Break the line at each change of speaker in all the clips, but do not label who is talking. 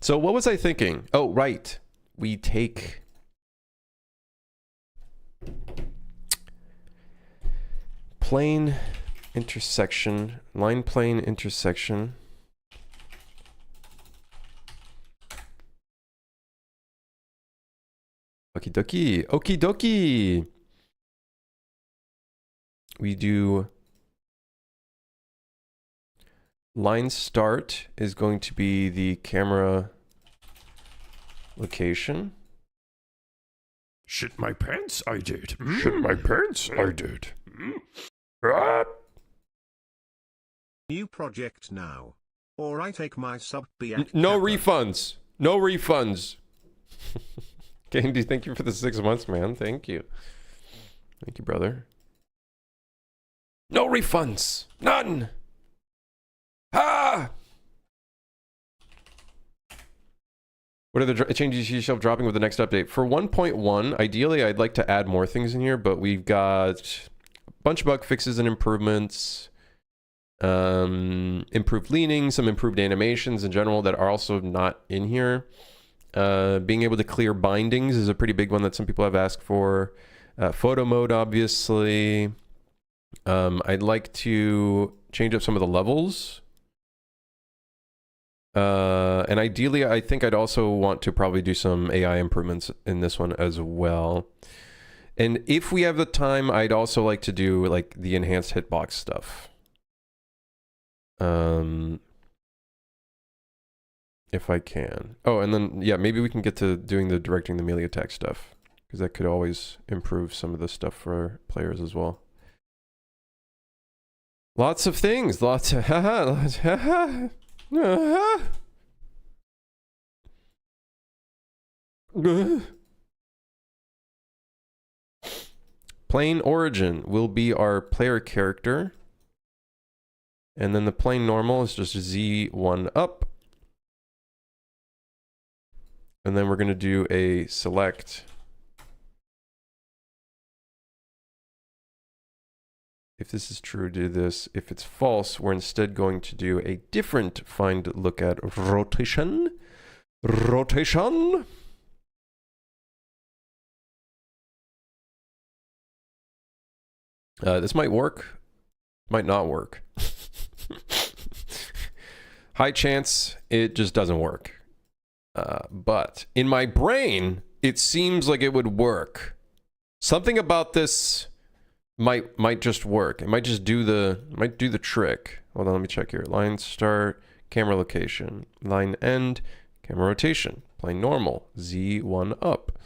So what was I thinking? Oh, right. We take plane intersection, line plane intersection. Okie dokie. Okie dokie. We do line start is going to be the camera location.
Shit my pants, I did.
Shit my pants, I did.
New project now. Or I take my sub
No refunds. No refunds. Candy, thank you for the 6 months, man. Thank you. Thank you, brother. No refunds. None. Ah! What are the changes you see dropping with the next update? For 1.1, ideally, I'd like to add more things in here, but we've got a bunch of bug fixes and improvements. Improved leaning, some improved animations in general that are also not in here. Being able to clear bindings is a pretty big one that some people have asked for. Photo mode, obviously. I'd like to change up some of the levels. And ideally, I think I'd also want to probably do some AI improvements in this one as well. And if we have the time, I'd also like to do like the enhanced hitbox stuff. If I can. Oh, and then, yeah, maybe we can get to doing the directing the melee attack stuff, because that could always improve some of the stuff for players as well. Lots of things. Lots of Plane origin will be our player character. And then the plane normal is just Z1 up. And then we're going to do a select. If this is true, do this. If it's false, we're instead going to do a different find look at rotation. Rotation. This might work. Might not work. High chance it just doesn't work. But in my brain, it seems like it would work. Something about this might just work. It might just do the trick. Hold on, let me check here. Line start, camera location. Line end, camera rotation. Plane normal, Z1 up.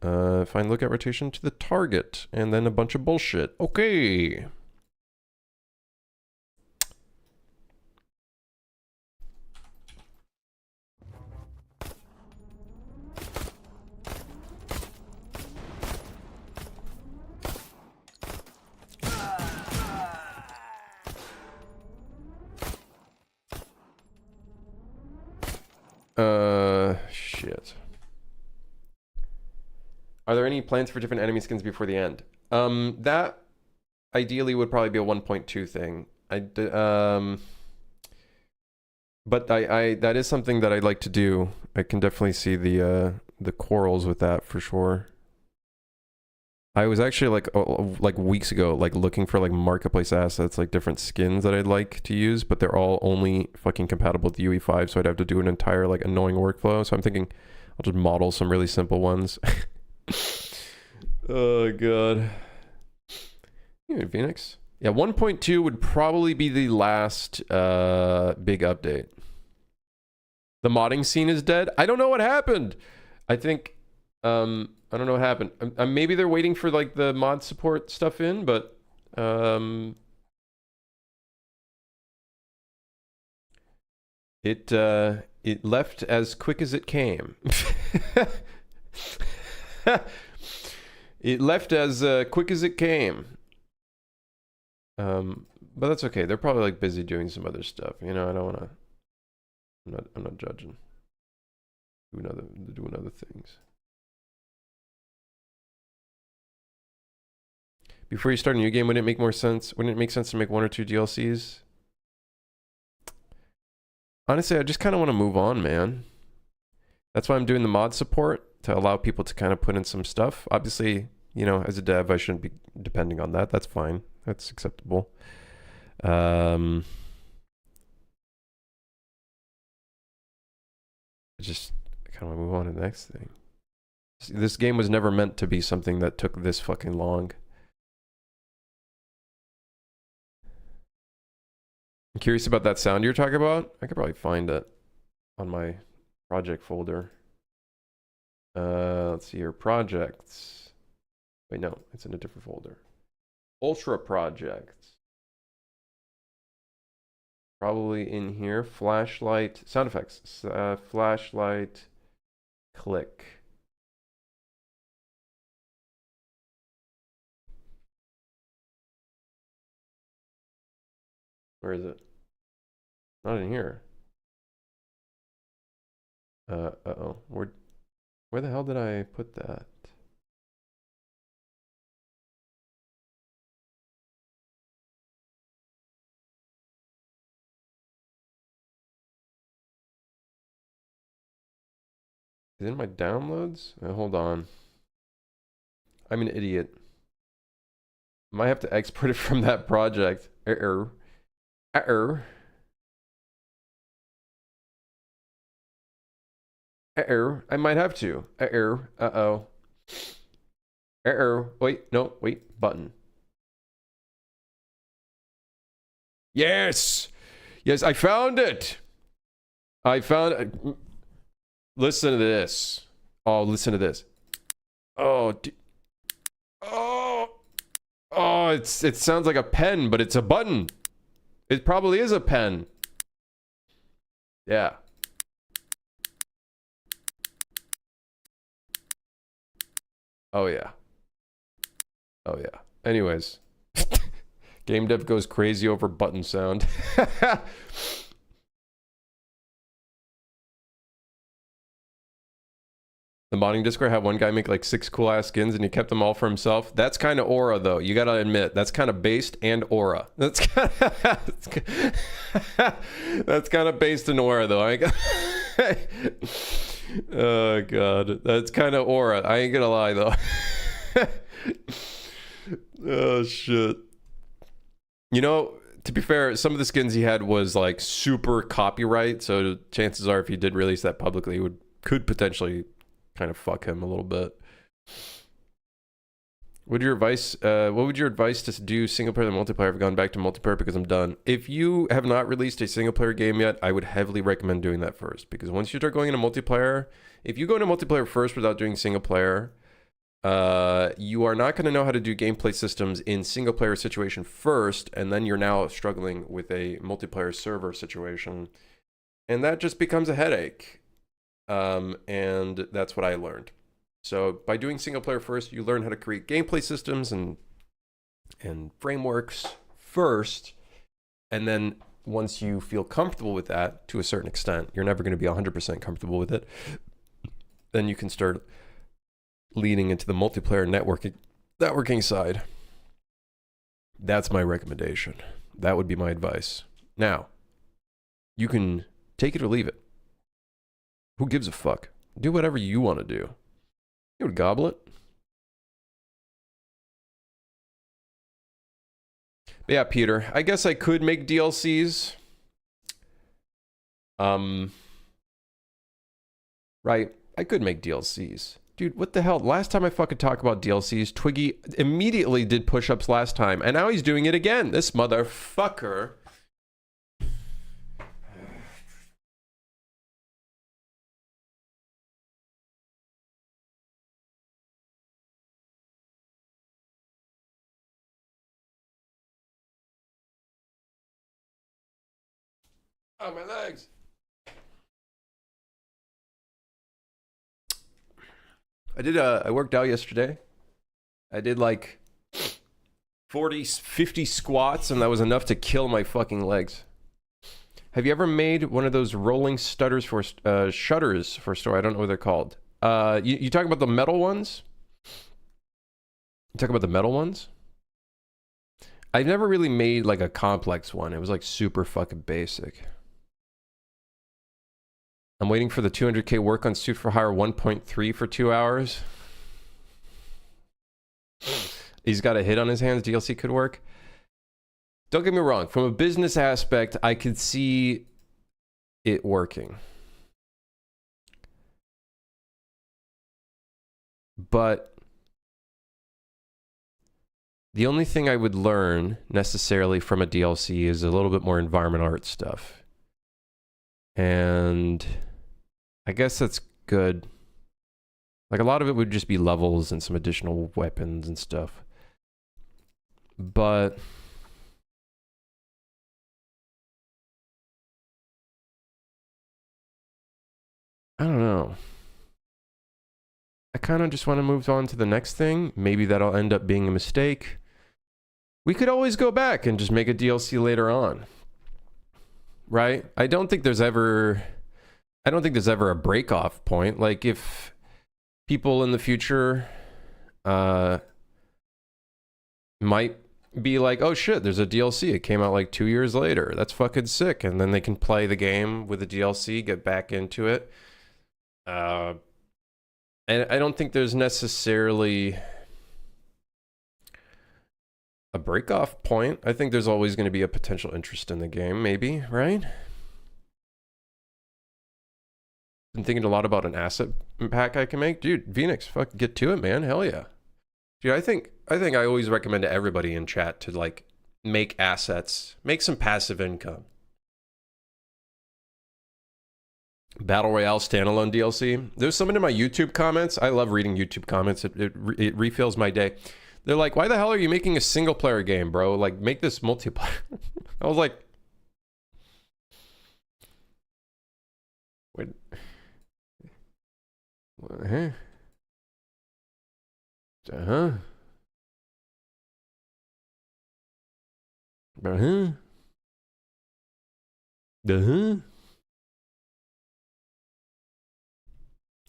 Find look at rotation to the target, and then a bunch of bullshit. Okay. Shit. Are there any plans for different enemy skins before the end? That ideally would probably be a 1.2 thing. But that is something that I'd like to do. I can definitely see the quarrels with that for sure. I was actually like weeks ago looking for like marketplace assets, like different skins that I'd like to use, but they're all only fucking compatible with UE5, so I'd have to do an entire like annoying workflow. So I'm thinking I'll just model some really simple ones. Oh god. Phoenix. Yeah, 1.2 would probably be the last big update. The modding scene is dead. I don't know what happened. I think I don't know what happened. Maybe they're waiting for like the mod support stuff in, but it left as quick as it came. It left as quick as it came. But that's okay. They're probably like busy doing some other stuff. You know, I don't want to. I'm not judging. Doing other things. Before you start a new game, wouldn't it make more sense? Wouldn't it make sense to make 1 or 2 DLCs? honestly, I just kind of want to move on, man. That's why I'm doing the mod support, to allow people to kind of put in some stuff. Obviously, you know, as a dev, I shouldn't be depending on that. That's fine. That's acceptable. I just kind of move on to the next thing. This game was never meant to be something that took this fucking long. I'm curious about that sound you're talking about. I could probably find it on my project folder. Let's see here. Projects. Wait, no, it's in a different folder. Ultra projects. Probably in here. Flashlight. Sound effects. Flashlight. Click. Where is it? Not in here. Uh-oh. Where the hell did I put that? Is it in my downloads? Hold on. I'm an idiot. Might have to export it from that project. Error. Error. Error. I might have to. Error. Uh-oh. Error. Wait. No. Wait. Button. Yes. Yes, I found it. I found it. Listen to this. Oh, listen to this. Oh. Oh. Oh, it sounds like a pen, but it's a button. It probably is a pen. Yeah. Oh, yeah. Oh, yeah. Anyways. Game dev goes crazy over button sound. The modding Discord had one guy make like 6 cool ass skins and he kept them all for himself. That's kind of aura though. You gotta admit, that's kind of based and aura. That's kind of based in aura though. Oh god, that's kind of aura. I ain't gonna lie though. Oh shit. You know, to be fair, some of the skins he had was like super copyright, so chances are if he did release that publicly, it could potentially kind of fuck him a little bit. What would your advice to do single player and multiplayer? I've gone back to multiplayer because I'm done. If you have not released a single player game yet, I would heavily recommend doing that first, because once you start going into multiplayer, if you go into multiplayer first without doing single player, you are not going to know how to do gameplay systems in single player situation first, and then you're now struggling with a multiplayer server situation, and that just becomes a headache. And that's what I learned. So by doing single player first, you learn how to create gameplay systems and frameworks first, and then once you feel comfortable with that to a certain extent, you're never going to be 100% comfortable with it, then you can start leading into the multiplayer networking side. That's my recommendation. That would be my advice. Now, you can take it or leave it. Who gives a fuck? Do whatever you want to do. You would gobble it. But yeah, Peter, I guess I could make DLCs. Right, I could make DLCs. Dude, what the hell? Last time I fucking talked about DLCs, Twiggy immediately did push-ups last time, and now he's doing it again. This motherfucker. Oh, my legs. I worked out yesterday. I did like 40, 50 squats, and that was enough to kill my fucking legs. Have you ever made one of those rolling shutters for store? I don't know what they're called. You talking about the metal ones? You talking about the metal ones? I've never really made like a complex one. It was like super fucking basic. I'm waiting for the 200k work on Suit for Hire 1.3 for 2 hours. He's got a hit on his hands. DLC could work. Don't get me wrong. From a business aspect, I could see it working. But the only thing I would learn necessarily from a DLC is a little bit more environment art stuff. And I guess that's good. Like, a lot of it would just be levels and some additional weapons and stuff. But I don't know. I kind of just want to move on to the next thing. Maybe that'll end up being a mistake. We could always go back and just make a DLC later on. Right? I don't think there's ever a break-off point. Like, if people in the future might be like, oh shit, there's a DLC. It came out like 2 years later. That's fucking sick. And then they can play the game with the DLC, get back into it. And I don't think there's necessarily a break-off point. I think there's always going to be a potential interest in the game, maybe, right? Been thinking a lot about an asset pack I can make. Dude, Phoenix, fuck, get to it, man. Hell yeah. Dude, I think I always recommend to everybody in chat to, like, make assets. Make some passive income. Battle Royale standalone DLC. There's someone in my YouTube comments. I love reading YouTube comments. It refills my day. They're like, why the hell are you making a single player game, bro? Like, make this multiplayer. I was like, wait. Uh-huh. Uh-huh. Uh-huh. Uh-huh.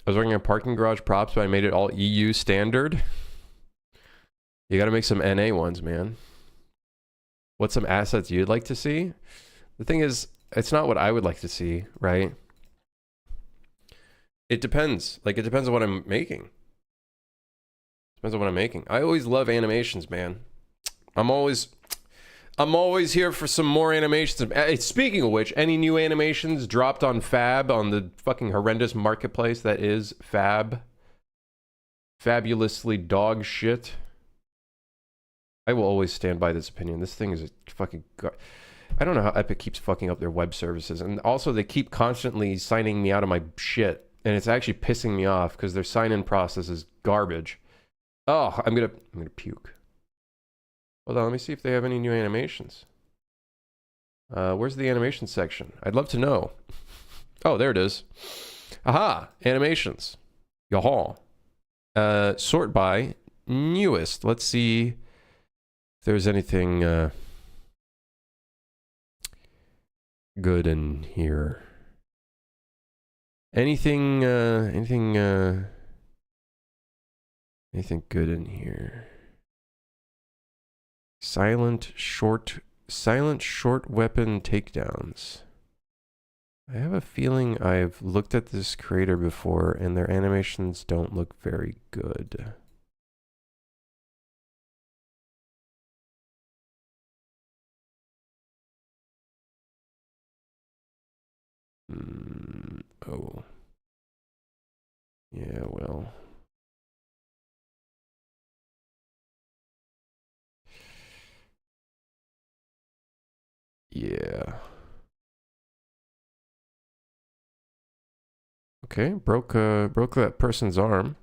I was working on parking garage props, but I made it all EU standard. You got to make some NA ones, man. What's some assets you'd like to see? The thing is, it's not what I would like to see, right? It depends. Like, it depends on what I'm making. Depends on what I'm making. I always love animations, man. I'm always here for some more animations. Speaking of which, any new animations dropped on Fab, on the fucking horrendous marketplace that is Fab? Fabulously dog shit. I will always stand by this opinion. This thing is a fucking... I don't know how Epic keeps fucking up their web services. And also, they keep constantly signing me out of my shit. And it's actually pissing me off because their sign-in process is garbage. Oh, I'm gonna puke. Hold on, let me see if they have any new animations. Where's the animation section? I'd love to know. Oh, there it is. Aha, animations. Yahaw. Sort by newest. Let's see if there's anything good in here. Anything good in here? Silent short weapon takedowns. I have a feeling I've looked at this creator before and their animations don't look very good. Oh. Yeah, well. Yeah. Okay, broke that person's arm.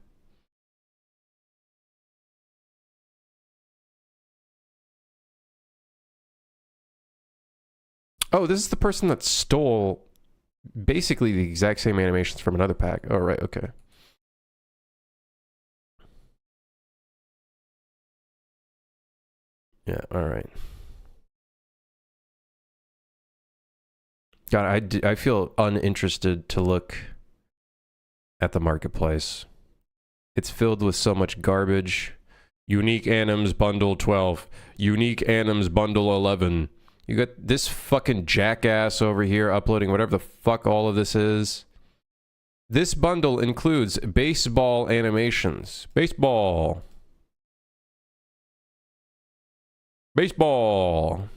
Oh, this is the person that stole basically the exact same animations from another pack. Oh, right, okay. Yeah, all right. God, I feel uninterested to look at the marketplace. It's filled with so much garbage. Unique Anims Bundle 12. Unique Anims Bundle 11. You got this fucking jackass over here uploading whatever the fuck all of this is. This bundle includes baseball animations. Baseball. Baseball.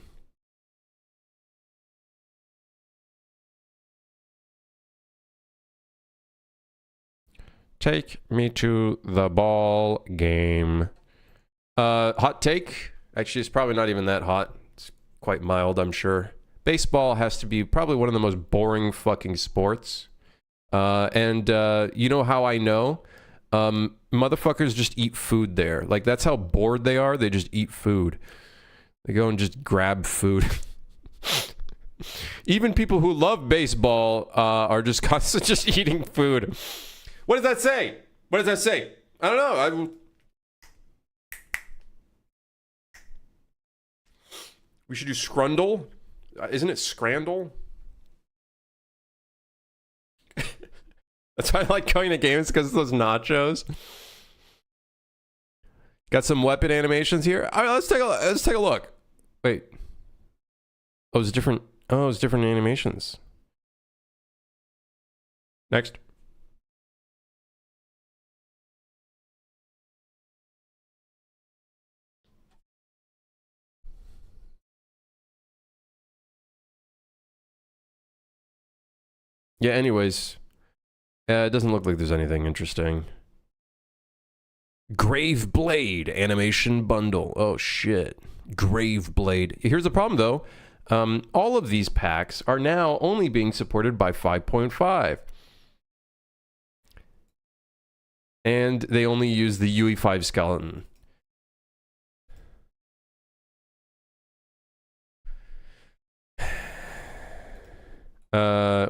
Take me to the ball game. Hot take. Actually, it's probably not even that hot. It's quite mild, I'm sure. Baseball has to be probably one of the most boring fucking sports. And you know how I know? Motherfuckers just eat food there. Like, that's how bored they are. They just eat food. They go and just grab food. Even people who love baseball are just constantly just eating food. What does that say? What does that say? I don't know. We should do Scrundle. Isn't it Scrandle? That's why I like going to games, because of those nachos. Got some weapon animations here. All right, let's take a look. Wait. Oh, it's different. Oh, it's different animations. Next. Yeah, anyways. It doesn't look like there's anything interesting. Grave Blade animation bundle. Oh, shit. Grave Blade. Here's the problem, though. All of these packs are now only being supported by 5.5. And they only use the UE5 skeleton.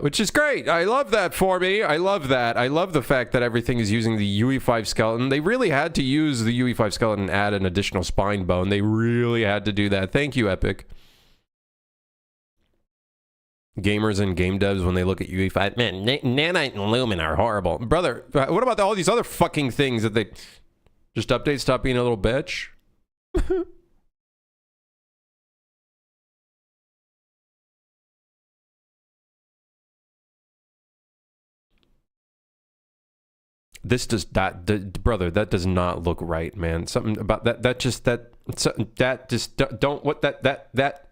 Which is great. I love that for me. I love that. I love the fact that everything is using the UE5 skeleton. They really had to use the UE5 skeleton and add an additional spine bone. They really had to do that. Thank you, Epic. Gamers and game devs, when they look at UE5, man, Nanite and Lumen are horrible. Brother, what about all these other fucking things that they... Just update, stop being a little bitch? This does that, brother, that does not look right, man. Something about that just don't, what that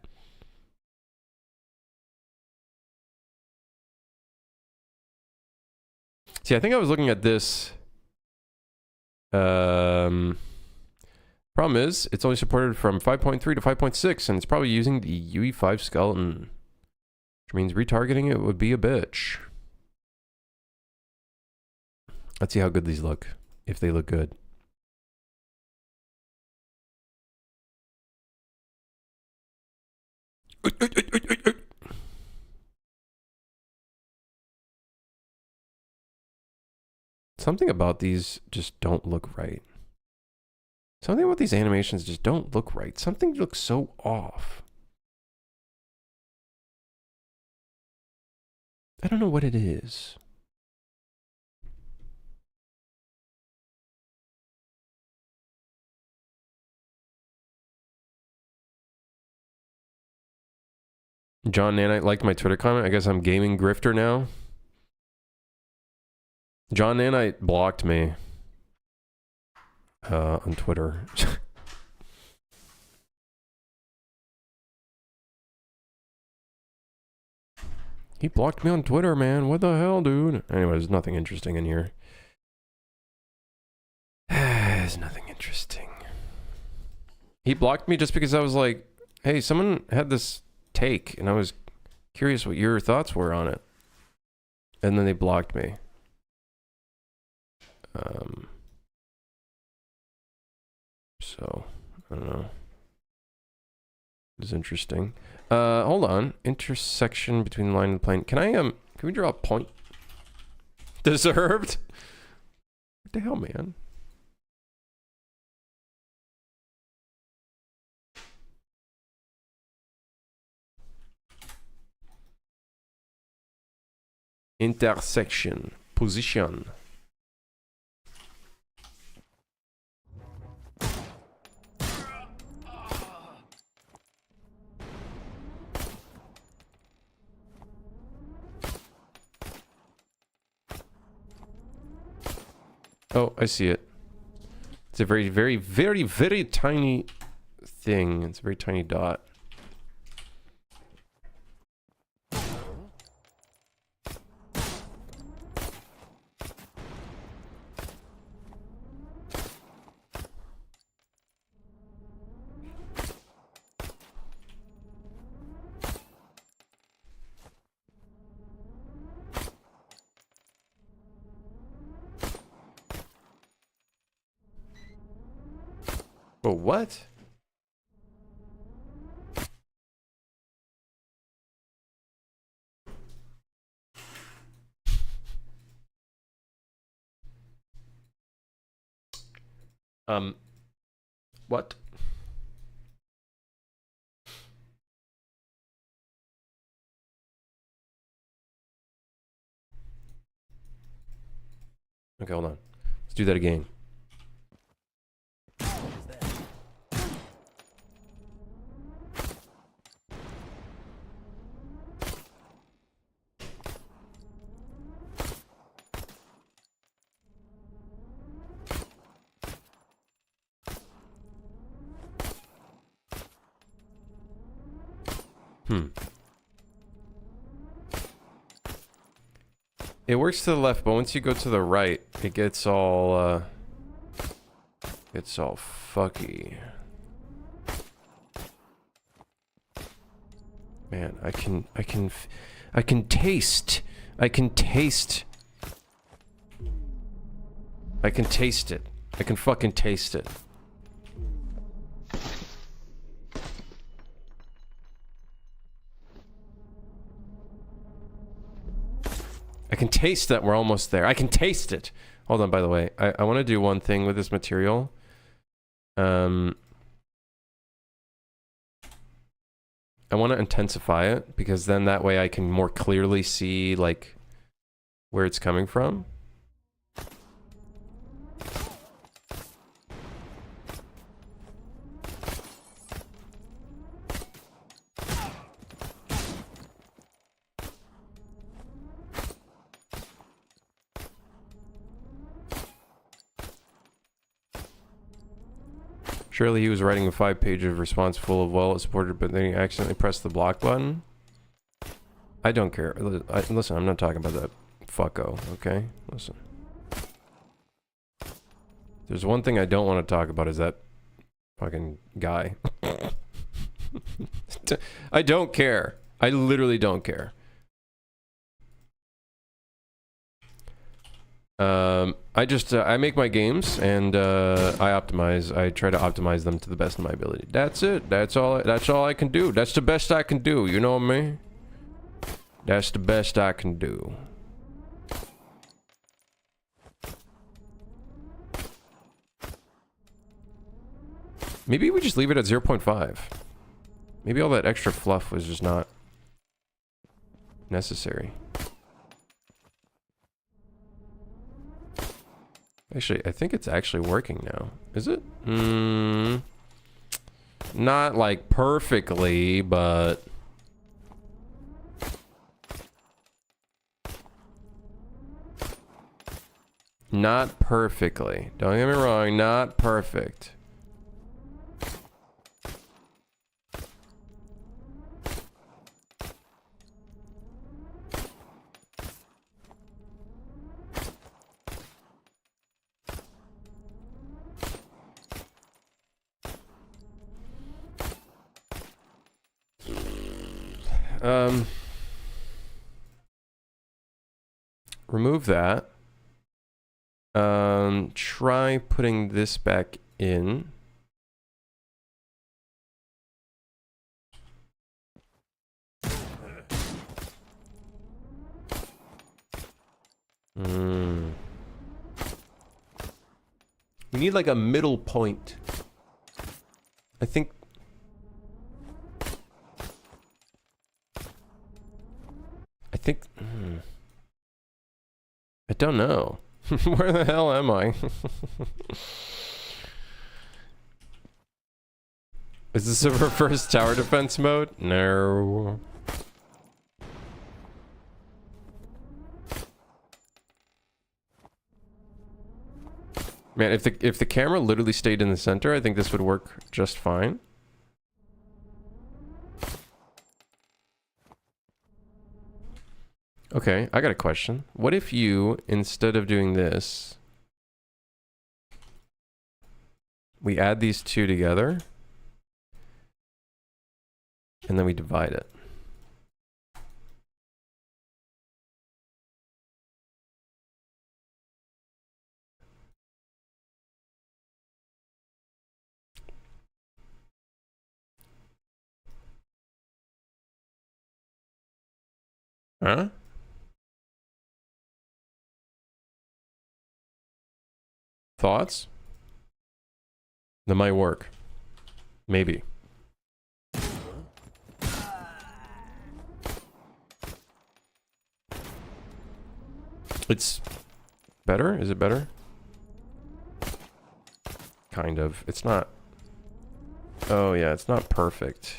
See, I think I was looking at this. Problem is, it's only supported from 5.3 to 5.6, and it's probably using the UE5 skeleton, which means retargeting it would be a bitch. Let's see how good these look, if they look good. Something about these just don't look right. Something about these animations just don't look right. Something looks so off. I don't know what it is. John Nanite liked my Twitter comment. I guess I'm gaming grifter now. John Nanite blocked me on Twitter. He blocked me on Twitter, man. What the hell, dude? Anyway, there's nothing interesting in here. There's nothing interesting. He blocked me just because I was like, hey, someone had this take, and I was curious what your thoughts were on it. And then they blocked me. So, I don't know. It's interesting. Hold on. Intersection between the line and the plane. Can I, can we draw a point? Deserved? What the hell, man? Intersection. Position. Oh, I see it. It's a very, very, very, very tiny thing. It's a very tiny dot. Oh, what? What? Okay, hold on. Let's do that again. It works to the left, but once you go to the right, it gets all fucky. Man, I can taste it. I can fucking taste it. I can taste that we're almost there. I can taste it. Hold on, by the way. I want to do one thing with this material. I want to intensify it, because then that way I can more clearly see, like, where it's coming from. Surely he was writing a 5-page of response full of well-supported, but then he accidentally pressed the block button. I don't care. Listen, I'm not talking about that fucko, okay? Listen. There's one thing I don't want to talk about, is that fucking guy. I don't care. I literally don't care. I make my games, and I try to optimize them to the best of my ability. That's it. That's all I can do. That's the best I can do. You know what I mean? That's the best I can do. Maybe we just leave it at 0.5. Maybe all that extra fluff was just not necessary. Actually, I think it's actually working now. Is it? Not like perfectly, but... Not perfectly. Don't get me wrong, not perfect. Remove that. Try putting this back in. We need like a middle point. I think... I don't know. Where the hell am I? Is this a reverse tower defense mode? No. Man, if the camera literally stayed in the center, I think this would work just fine. Okay, I got a question. What if you, instead of doing this, we add these two together, and then we divide it? Huh? Thoughts? That might work. Maybe. It's better? Is it better? Kind of. It's not... Oh yeah, it's not perfect.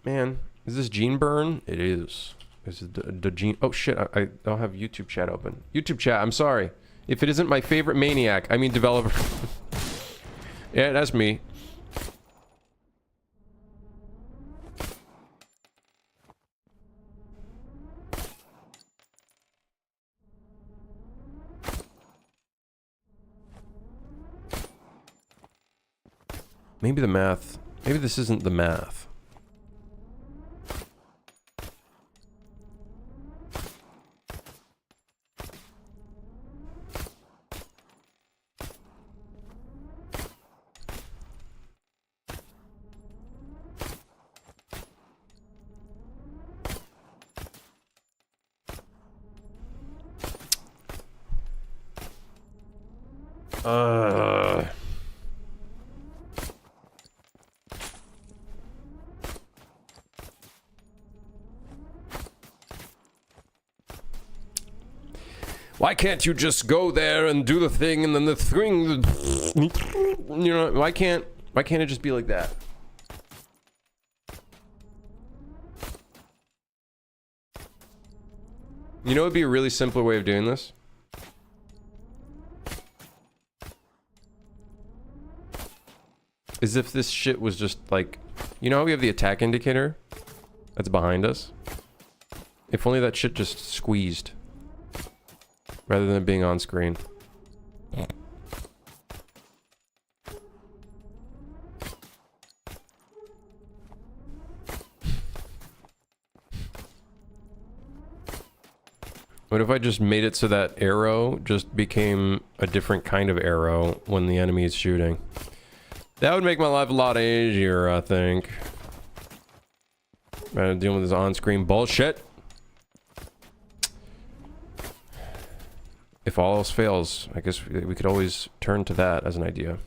Man, is this Gene Burn? It is. This is the Gene. Oh shit! I don't have YouTube chat open. YouTube chat. I'm sorry. If it isn't my favorite maniac, I mean developer. Yeah, that's me. Maybe the math. Maybe this isn't the math. Why can't you just go there and do the thing and then the thing, you know, why can't it just be like that? You know, it'd be a really simpler way of doing this. Is if this shit was just like, you know how we have the attack indicator that's behind us? If only that shit just squeezed rather than being on screen. What if I just made it so that arrow just became a different kind of arrow when the enemy is shooting? That would make my life a lot easier, I think. Rather than dealing with this on-screen bullshit. If all else fails, I guess we could always turn to that as an idea.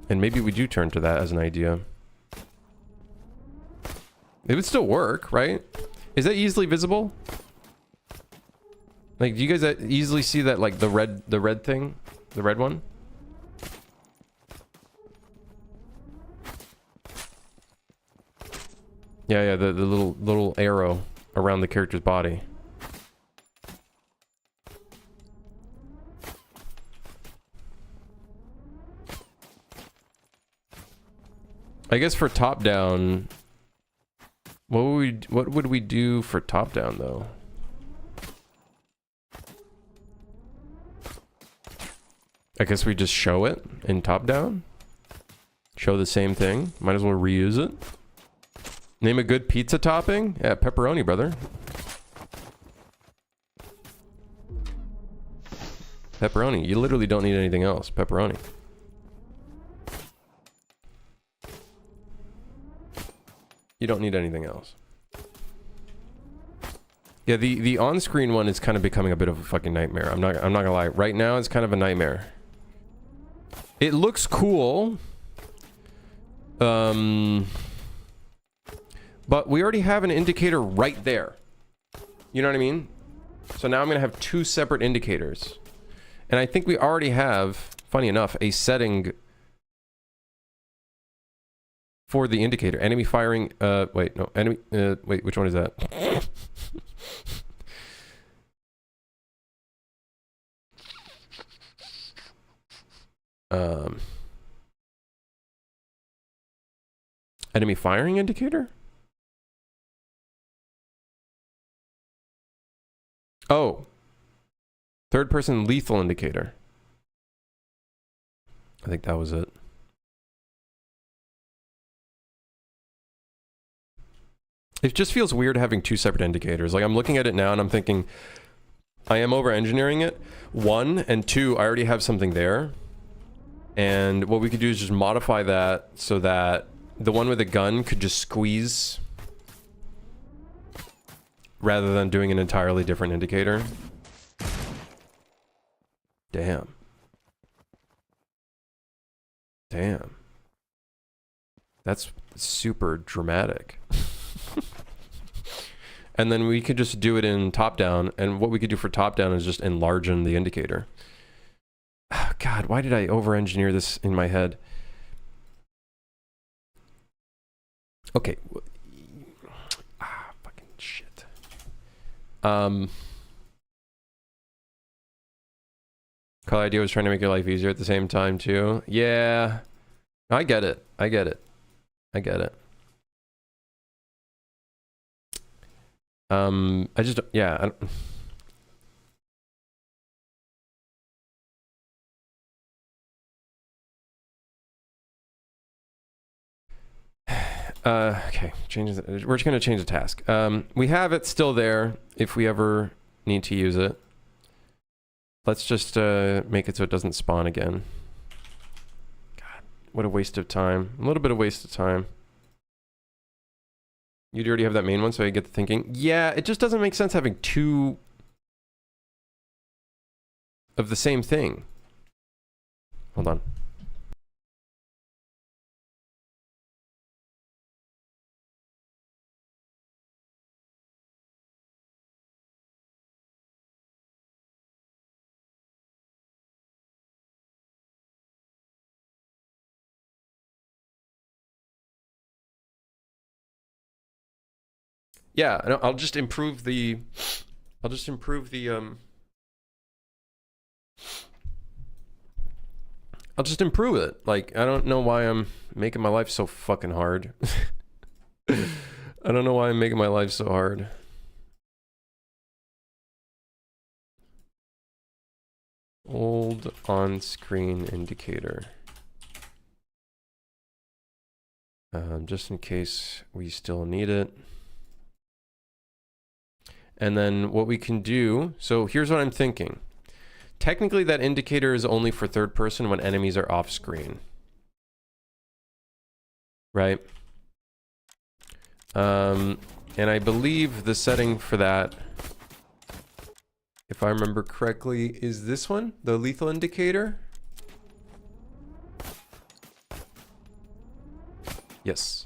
And maybe we do turn to that as an idea. It would still work, right? Is that easily visible? Like, do you guys easily see that, like, the red thing? The red one? Yeah, the little arrow around the character's body. I guess for top down, what would we do for top down though? I guess we just show it in top down. Show the same thing. Might as well reuse it. Name a good pizza topping? Yeah, pepperoni, brother. Pepperoni. You literally don't need anything else. Pepperoni. You don't need anything else. Yeah, the on-screen one is kind of becoming a bit of a fucking nightmare. I'm not gonna lie. Right now, it's kind of a nightmare. It looks cool. But we already have an indicator right there. You know what I mean? So now I'm going to have two separate indicators. And I think we already have, funny enough, a setting for the indicator. Enemy firing, wait, no, enemy, wait, which one is that? Enemy firing indicator? Oh. Third person lethal indicator. I think that was it. It just feels weird having two separate indicators. Like I'm looking at it now and I'm thinking, I am over engineering it. One, and two, I already have something there. And what we could do is just modify that so that the one with the gun could just squeeze rather than doing an entirely different indicator. Damn. Damn. That's super dramatic. And then we could just do it in top-down, and what we could do for top-down is just enlarge the indicator. Oh, God, why did I over-engineer this in my head? Okay. Fucking shit. Call idea was trying to make your life easier at the same time too. Yeah. I get it. I get it. I get it. I just, yeah. I don't, okay, we're just going to change the task. We have it still there if we ever need to use it. Let's just make it so it doesn't spawn again. God, what a waste of time. A little bit of waste of time. You already have that main one, so I get the thinking. Yeah, it just doesn't make sense having two of the same thing. Hold on. Yeah, no, I'll just improve the I'll just improve the it. Like, I don't know why I'm making my life so fucking hard. I don't know why I'm making my life so hard. Old on-screen indicator. Just in case we still need it. And then what we can do, so here's what I'm thinking. Technically that indicator is only for third person when enemies are off screen. Right? And I believe the setting for that, if I remember correctly, is this one, the lethal indicator. Yes.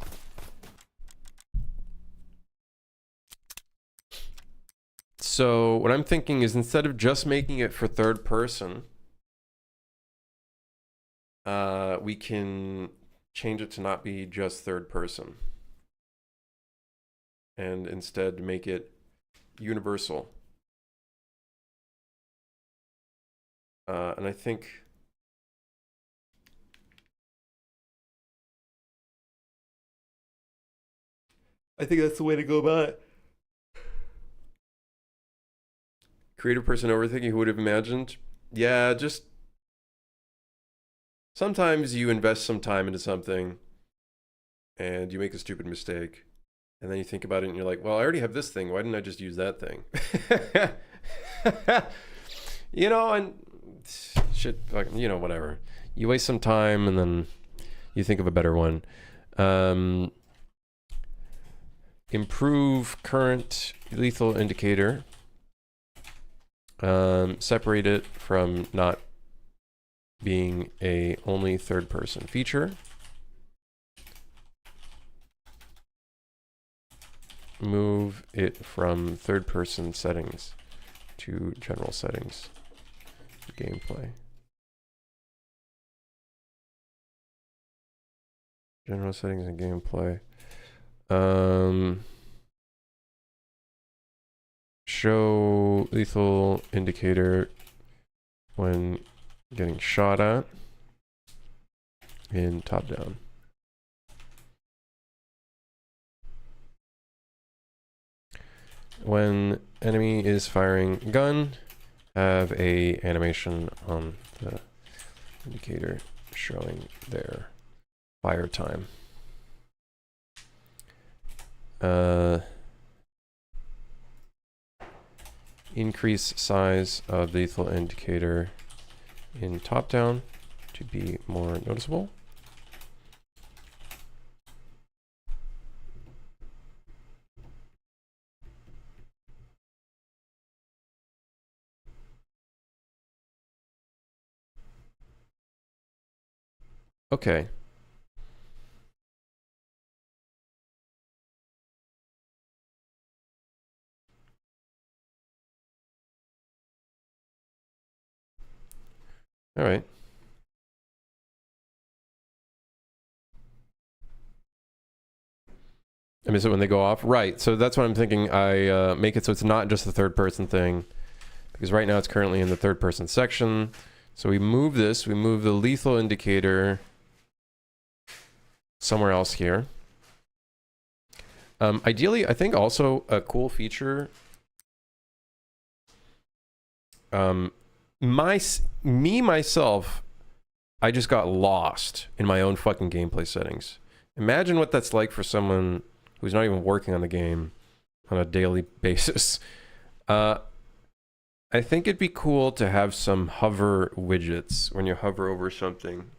So what I'm thinking is instead of just making it for third person, we can change it to not be just third person. And instead make it universal. And I think that's the way to go about it. Creative person overthinking, who would have imagined? Yeah, just sometimes you invest some time into something and you make a stupid mistake. And then you think about it and you're like, well, I already have this thing. Why didn't I just use that thing? You know, and shit, you know, whatever. You waste some time and then you think of a better one. Improve current lethal indicator. Separate it from not being a only third person feature. move it from third person settings to general settings. Gameplay. General settings and gameplay. Show lethal indicator when getting shot at in top down. When enemy is firing gun, have a animation on the indicator showing their fire time. Increase size of lethal indicator in top down to be more noticeable. Okay. All right. I mean, so when they go off, right? So that's what I'm thinking. I make it so it's not just the third person thing, because right now it's currently in the third person section. So we move this. We move the lethal indicator somewhere else here. Ideally, I think also a cool feature. Myself, I just got lost in my own fucking gameplay settings. Imagine what that's like for someone who's not even working on the game on a daily basis. I think it'd be cool to have some hover widgets when you hover over something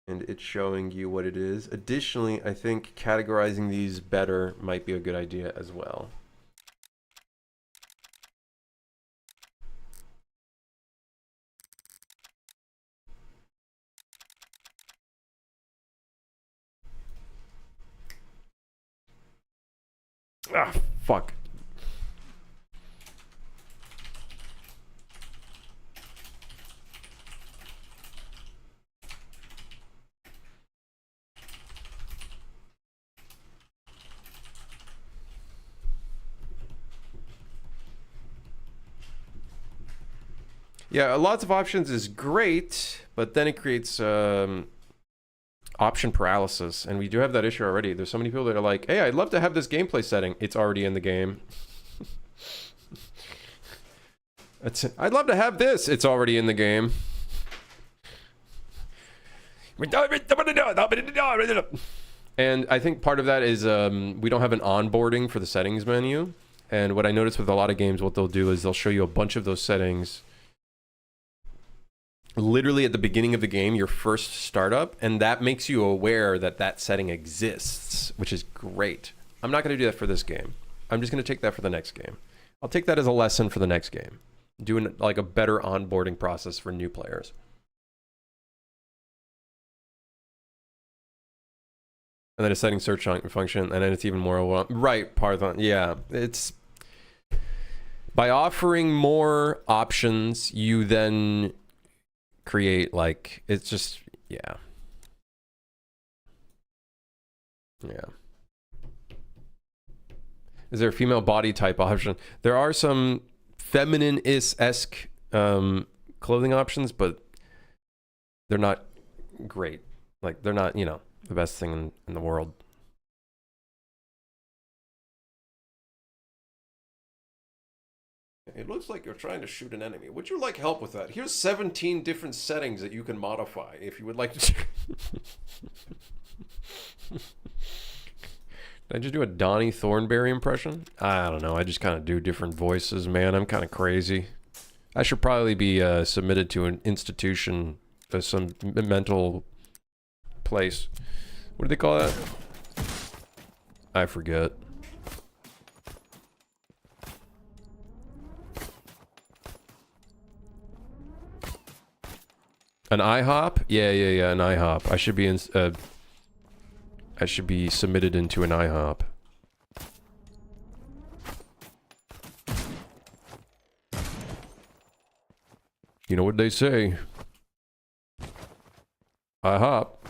and it's showing you what it is. Additionally, I think categorizing these better might be a good idea as well. Ah, fuck. Yeah, lots of options is great, but then it creates option paralysis, and we do have that issue already. There's so many people that are like, hey, I'd love to have this gameplay setting. It's already in the game. I'd love to have this. It's already in the game. And I think part of that is we don't have an onboarding for the settings menu. And what I noticed with a lot of games, what they'll do is they'll show you a bunch of those settings literally at the beginning of the game, your first startup, and that makes you aware that that setting exists, which is great. I'm not going to do that for this game. I'm just going to take that for the next game. I'll take that as a lesson for the next game. Doing like a better onboarding process for new players. And then a setting search function, and then it's even more right. Parthon, yeah, it's by offering more options, you then create like it's just yeah. Is there a female body type option? There are some feminine-esque clothing options, but they're not great. Like they're not, you know, the best thing in the world. It looks like you're trying to shoot an enemy. Would you like help with that? Here's 17 different settings that you can modify if you would like to. Did I just do a Donnie Thornberry impression? I don't know. I just kind of do different voices, man. I'm kind of crazy. I should probably be submitted to an institution, some mental place. What do they call that? I forget. An IHOP? Yeah, an IHOP. I should be in. I should be submitted into an IHOP. You know what they say. I hop.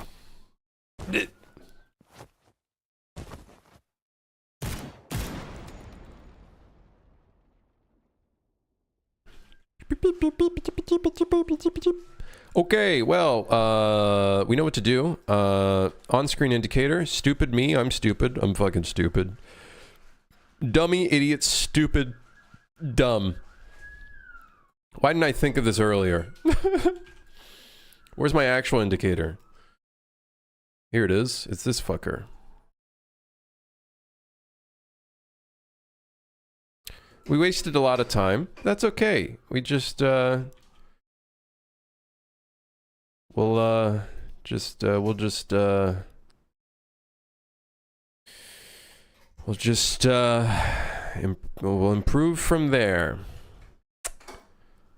Okay, well, we know what to do. On-screen indicator. Stupid me, I'm stupid. I'm fucking stupid. Dummy, idiot, stupid, dumb. Why didn't I think of this earlier? Where's my actual indicator? Here it is. It's this fucker. We wasted a lot of time. That's okay. We just, we'll improve from there.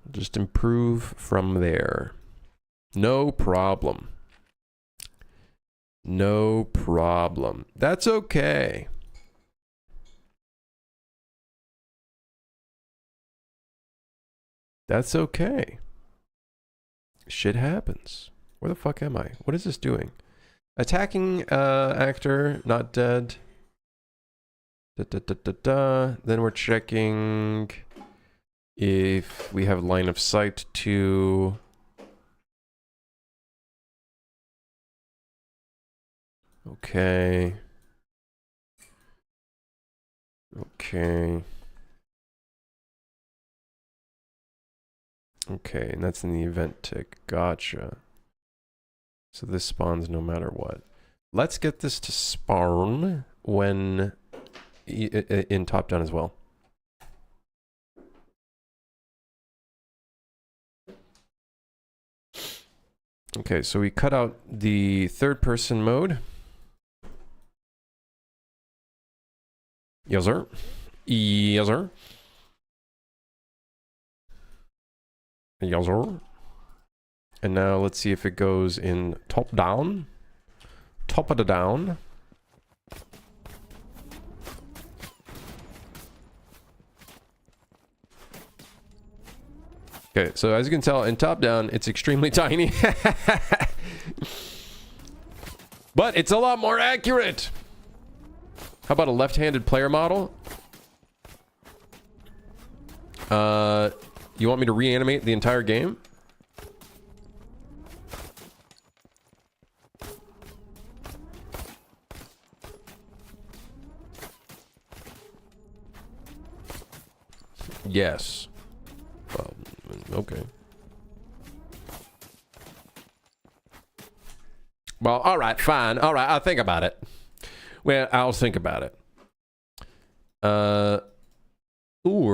Just improve from there. No problem. No problem. That's okay. That's okay. Shit happens. Where the fuck am I? What is this doing? Attacking actor, not dead. Then we're checking if we have line of sight to... Okay. Okay. Okay, and that's in the event tick. Gotcha. So this spawns no matter what. Let's get this to spawn when in top-down as well. Okay, so we cut out the third-person mode. Yes, sir. Yes, sir. Yes, sir. And now let's see if it goes in top-down. Top of the down. Okay, so as you can tell, in top-down, it's extremely tiny. But it's a lot more accurate. How about a left-handed player model? You want me to reanimate the entire game? Yes. Well, okay. Well, all right, fine. All right, I'll think about it. Well, I'll think about it. Or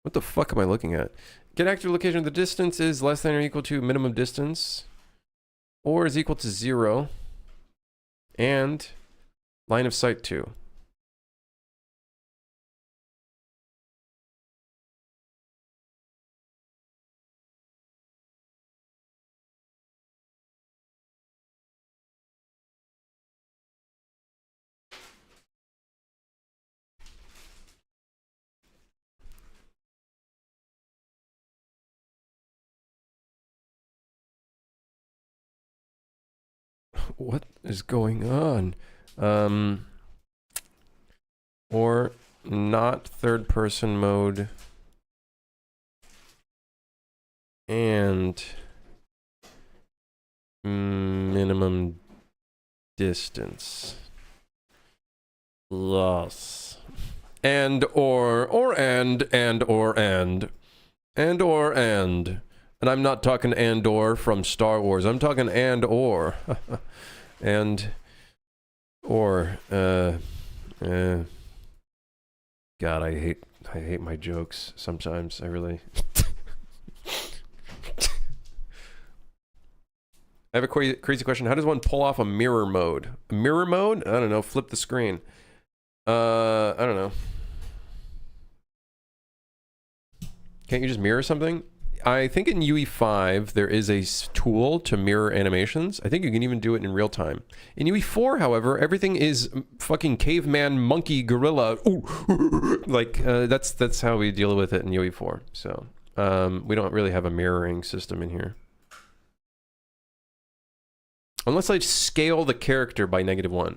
what the fuck am I looking at? Get active location of the distance is less than or equal to minimum distance, or is equal to 0, and line of sight 2. What is going on? Or not third person mode and minimum distance. Loss. And and I'm not talking and/or from Star Wars. I'm talking and/or. And or God, I hate my jokes sometimes. I really I have a crazy question. How does one pull off a mirror mode? A mirror mode? I don't know. Flip the screen. I don't know. Can't you just mirror something? I think in UE5 there is a tool to mirror animations. I think you can even do it in real time. In UE4, however, everything is fucking caveman, monkey, gorilla. Like that's how we deal with it in UE4. So we don't really have a mirroring system in here. Unless I scale the character by -1.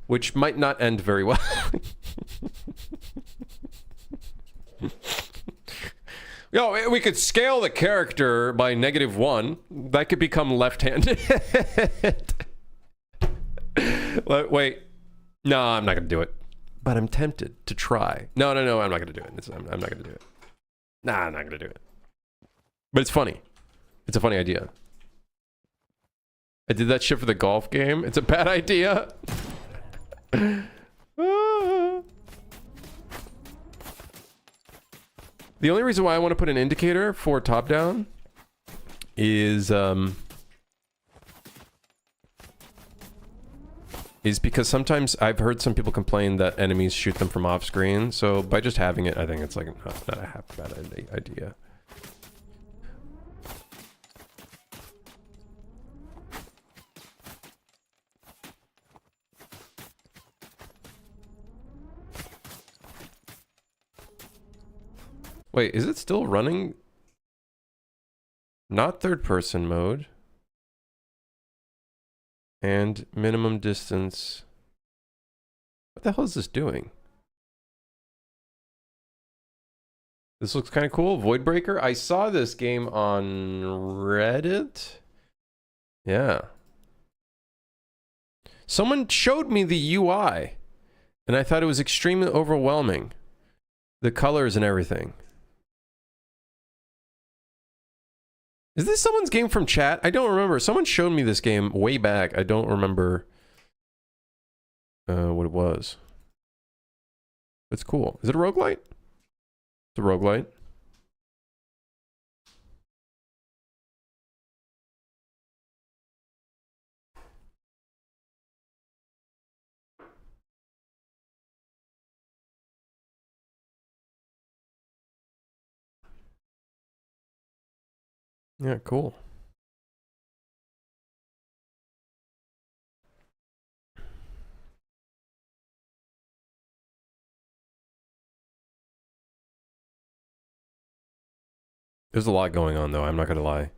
Which might not end very well. Yo, we could scale the character by -1. That could become left-handed. Wait. No, I'm not going to do it. But I'm tempted to try. No, I'm not going to do it. I'm not going to do it. Nah, I'm not going to do it. But it's funny. It's a funny idea. I did that shit for the golf game. It's a bad idea. The only reason why I want to put an indicator for top-down is because sometimes I've heard some people complain that enemies shoot them from off-screen. So by just having it, I think it's like not a half bad idea. Wait, is it still running? Not third-person mode. And minimum distance. What the hell is this doing? This looks kind of cool. Voidbreaker. I saw this game on Reddit. Yeah. Someone showed me the UI. And I thought it was extremely overwhelming. The colors and everything. Is this someone's game from chat? I don't remember. Someone showed me this game way back. I don't remember what it was. It's cool. Is it a roguelite? It's a roguelite. Yeah, cool. There's a lot going on though, I'm not gonna lie.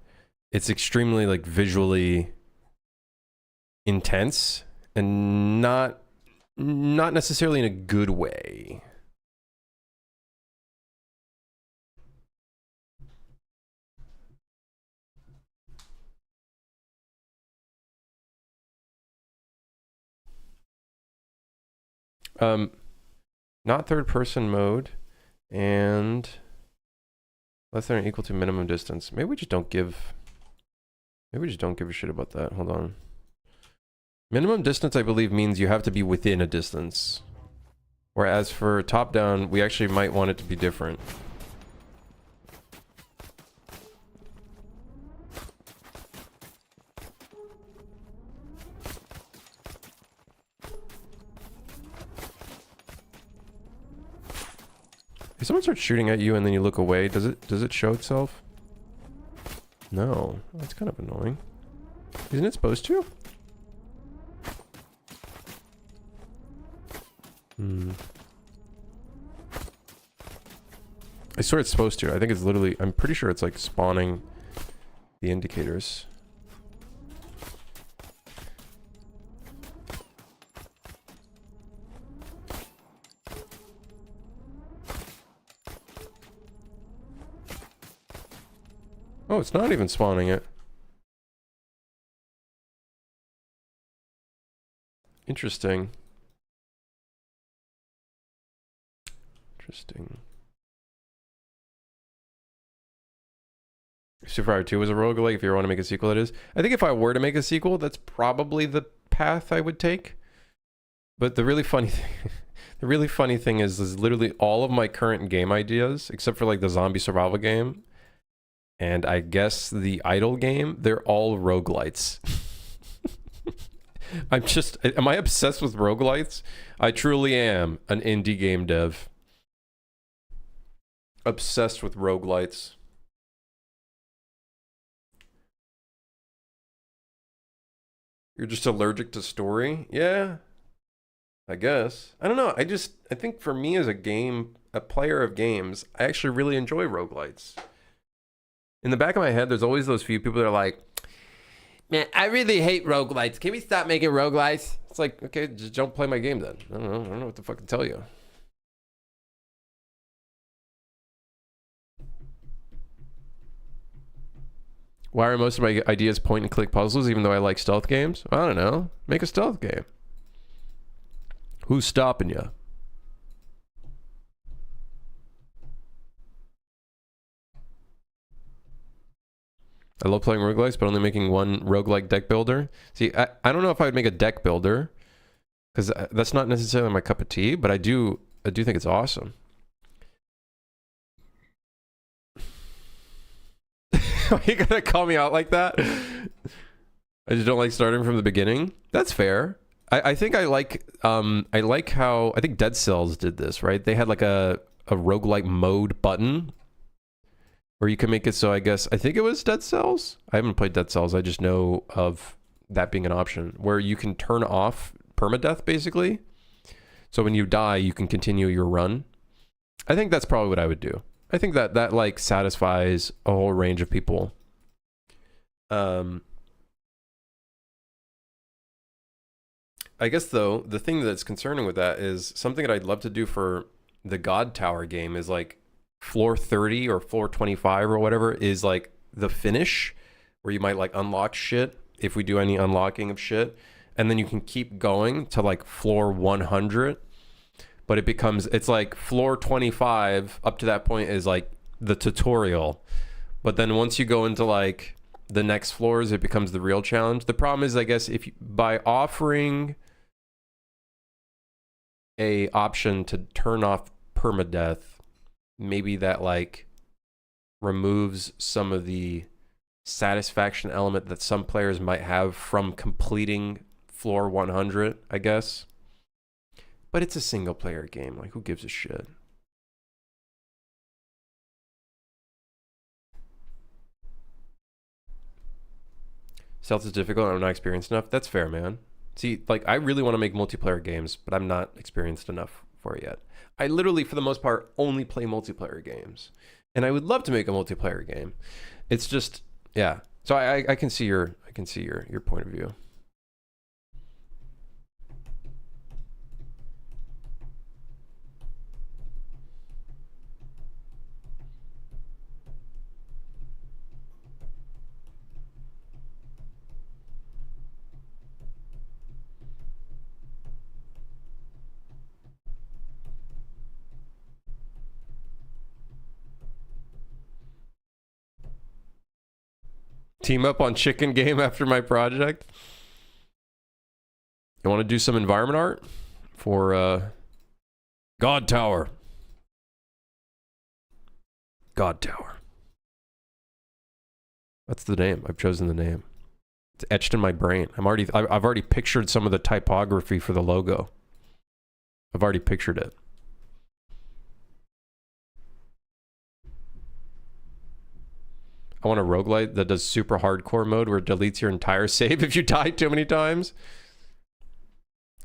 It's extremely like visually intense and not necessarily in a good way. Not third person mode and less than or equal to minimum distance. Maybe we just don't give a shit about that. Hold on. Minimum distance, I believe, means you have to be within a distance. Whereas for top down, we actually might want it to be different. If someone starts shooting at you and then you look away, does it show itself? No. That's kind of annoying. Isn't it supposed to? I swear it's supposed to. I think it's literally, I'm pretty sure it's like spawning the indicators. Oh, it's not even spawning it. Interesting. Interesting. Survivor 2 was a roguelike. If you ever want to make a sequel, it is. I think if I were to make a sequel, that's probably the path I would take. But the really funny thing, is literally all of my current game ideas, except for like the zombie survival game, And I guess the idle game, they're all roguelites. Am I obsessed with roguelites? I truly am an indie game dev. Obsessed with roguelites. You're just allergic to story? Yeah, I guess. I don't know. I think for me as a player of games, I actually really enjoy roguelites. In the back of my head, there's always those few people that are like, man, I really hate roguelites. Can we stop making roguelites? It's like, okay, just don't play my game then. I don't know what the fuck to tell you. Why are most of my ideas point and click puzzles even though I like stealth games? I don't know. Make a stealth game. Who's stopping you? I love playing roguelikes, but only making one roguelike deck builder. See, I don't know if I would make a deck builder because that's not necessarily my cup of tea, but I do think it's awesome. You gotta call me out like that? I just don't like starting from the beginning. That's fair. I think I like how I think Dead Cells did this, right? They had like a roguelike mode button where you can make it so I think it was Dead Cells. I haven't played Dead Cells. I just know of that being an option where you can turn off permadeath basically. So when you die, you can continue your run. I think that's probably what I would do. I think that like satisfies a whole range of people. I guess though, the thing that's concerning with that is something that I'd love to do for the God Tower game is like floor 30 or floor 25 or whatever is like the finish where you might like unlock shit if we do any unlocking of shit. And then you can keep going to like floor 100. But it's like floor 25 up to that point is like the tutorial. But then once you go into like the next floors, it becomes the real challenge. The problem is, I guess, by offering a option to turn off permadeath, maybe that like removes some of the satisfaction element that some players might have from completing floor 100, I guess. But it's a single player game. Like, who gives a shit? Stealth is difficult and I'm not experienced enough. That's fair, man. See, like, I really want to make multiplayer games, but I'm not experienced enough for it yet. I literally, for the most part, only play multiplayer games. And I would love to make a multiplayer game. It's just, yeah. So I can see your point of view. Team up on chicken game after my project. You want to do some environment art for God Tower? God Tower. That's the name. I've chosen the name. It's etched in my brain. I've already pictured some of the typography for the logo. I've already pictured it. I want a roguelite that does super hardcore mode where it deletes your entire save if you die too many times.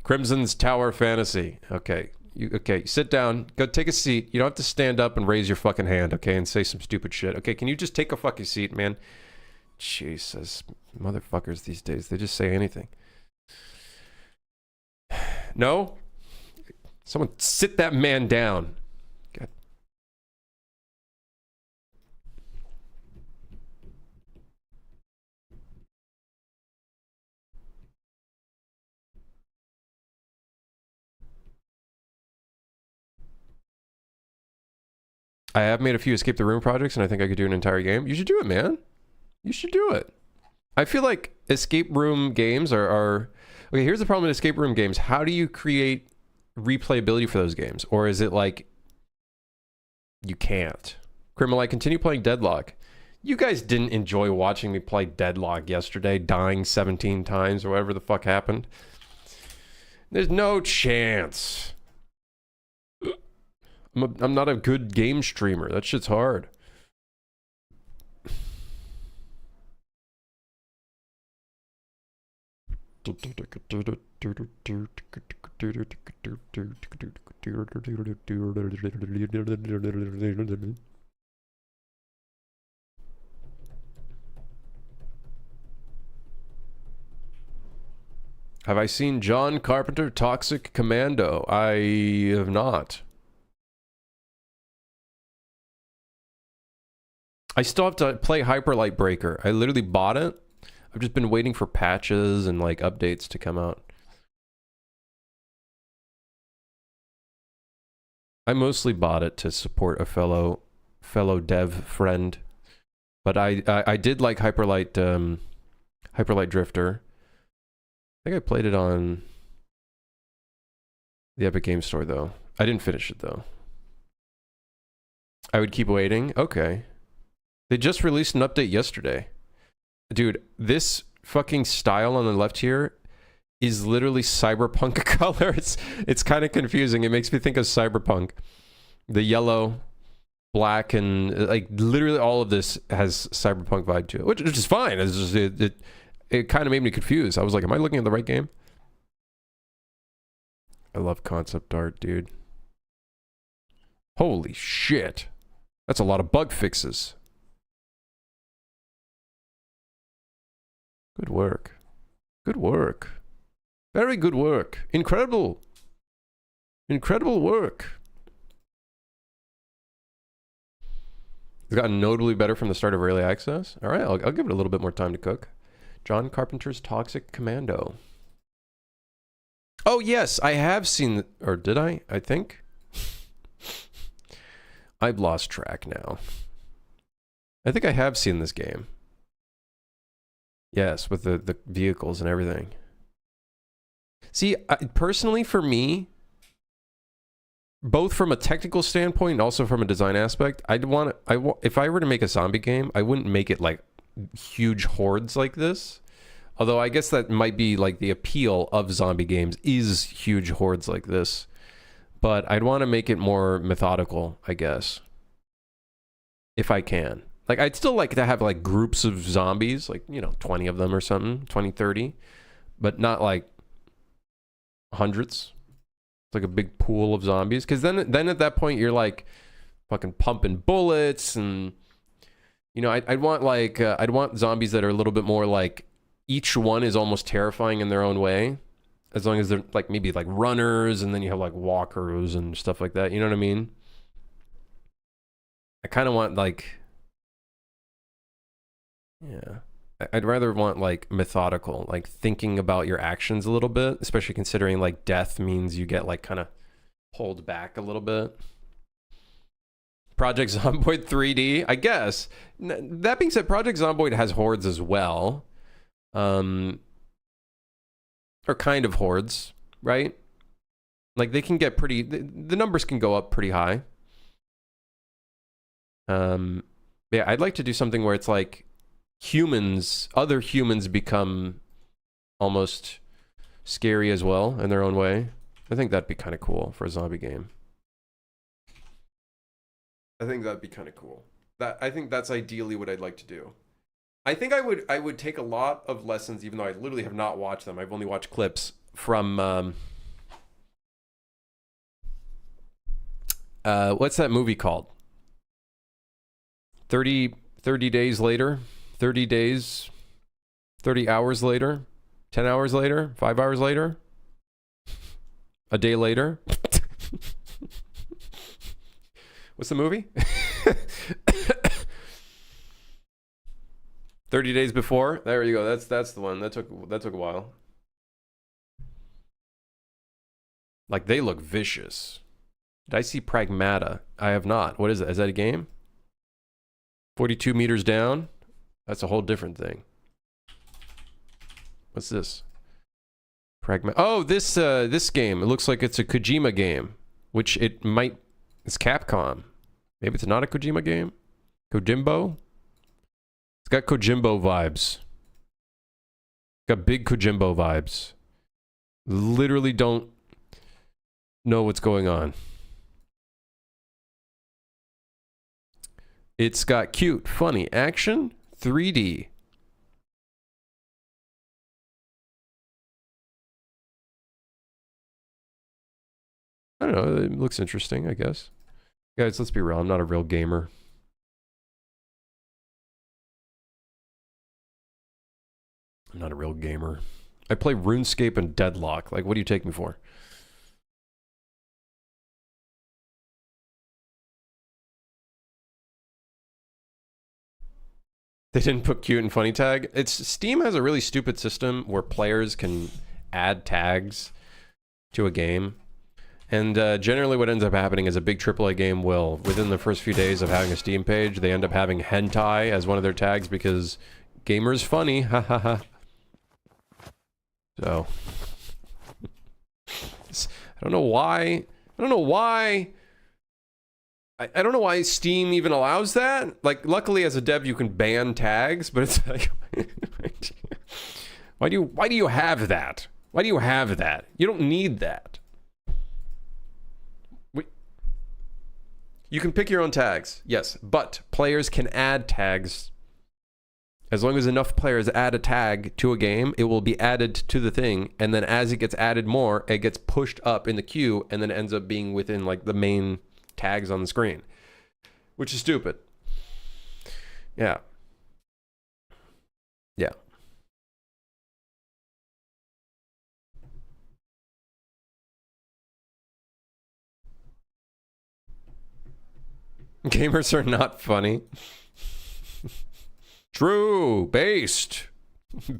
Crimson's Tower Fantasy. Okay. Okay, sit down. Go take a seat. You don't have to stand up and raise your fucking hand, okay, and say some stupid shit. Okay, can you just take a fucking seat, man? Jesus. Motherfuckers these days. They just say anything. No? Someone sit that man down. God. I have made a few Escape the Room projects, and I think I could do an entire game. You should do it, man. You should do it. I feel like escape room games are... Okay, here's the problem with escape room games. How do you create replayability for those games? Or is it like... you can't? Criminal, I continue playing Deadlock. You guys didn't enjoy watching me play Deadlock yesterday, dying 17 times or whatever the fuck happened. There's no chance. I'm not a good game streamer. That shit's hard. Have I seen John Carpenter Toxic Commando? I have not. I still have to play Hyper Light Breaker. I literally bought it. I've just been waiting for patches and like updates to come out. I mostly bought it to support a fellow dev friend, but I did like Hyper Light Drifter. I think I played it on the Epic Games Store though. I didn't finish it though. I would keep waiting. Okay. They just released an update yesterday. Dude, this fucking style on the left here is literally cyberpunk color. It's kind of confusing. It makes me think of cyberpunk. The yellow, black, and like literally all of this has cyberpunk vibe to it, which is fine. It's just, it kind of made me confused. I was like, am I looking at the right game? I love concept art, dude. Holy shit. That's a lot of bug fixes. Good work. Good work. Very good work. Incredible. Incredible work. It's gotten notably better from the start of early access. All right, I'll give it a little bit more time to cook. John Carpenter's Toxic Commando. Oh, yes, I have seen... Or did I? I think. I've lost track now. I think I have seen this game. Yes, with the vehicles and everything. See, personally for me, both from a technical standpoint and also from a design aspect, if I were to make a zombie game, I wouldn't make it like huge hordes like this. Although I guess that might be like the appeal of zombie games is huge hordes like this. But I'd want to make it more methodical, I guess. If I can. Like, I'd still like to have, like, groups of zombies, like, you know, 20 of them or something, 20, 30, but not, like, hundreds. It's like a big pool of zombies, because then at that point, you're, like, fucking pumping bullets, and, you know, I'd want, like, I'd want zombies that are a little bit more, like, each one is almost terrifying in their own way, as long as they're, like, maybe, like, runners, and then you have, like, walkers and stuff like that, you know what I mean? I kind of want, like... Yeah. I'd rather want like methodical, like thinking about your actions a little bit, especially considering like death means you get like kind of pulled back a little bit. Project Zomboid 3D, I guess. That being said, Project Zomboid has hordes as well. Or kind of hordes, right? Like they can get pretty, the numbers can go up pretty high. Yeah, I'd like to do something where it's like other humans become almost scary as well in their own way. I think that'd be kind of cool for a zombie game. I think that'd be kind of cool. I think that's ideally what I'd like to do. I think I would take a lot of lessons, even though I literally have not watched them. I've only watched clips from what's that movie called? 30 days later. 30 days, 30 hours later, 10 hours later, 5 hours later, a day later. What's the movie? 30 days before. There you go. That's the one. That took a while. Like they look vicious. Did I see Pragmata? I have not. What is it? Is that a game? 42 meters down. That's a whole different thing. What's this? Oh, this game. It looks like it's a Kojima game, which it might. It's Capcom. Maybe it's not a Kojima game. Kojimbo. It's got Kojimbo vibes. Got big Kojimbo vibes. Literally don't know what's going on. It's got cute, funny action, 3D. I don't know, it looks interesting, I guess. Guys, let's be real, I'm not a real gamer. I'm not a real gamer. I play RuneScape and Deadlock. Like, what do you take me for? They didn't put cute and funny tag. Steam has a really stupid system where players can add tags to a game. And generally what ends up happening is a big AAA game will, within the first few days of having a Steam page, they end up having hentai as one of their tags because gamer's funny, ha ha ha. So, I don't know why. I don't know why. I don't know why Steam even allows that. Like, luckily as a dev you can ban tags, but it's like, why do you have that? Why do you have that? You don't need that. You can pick your own tags, yes, but players can add tags. As long as enough players add a tag to a game, it will be added to the thing, and then as it gets added more, it gets pushed up in the queue, and then ends up being within like the main tags on the screen, which is stupid. Yeah. Yeah. Gamers are not funny. True. Based.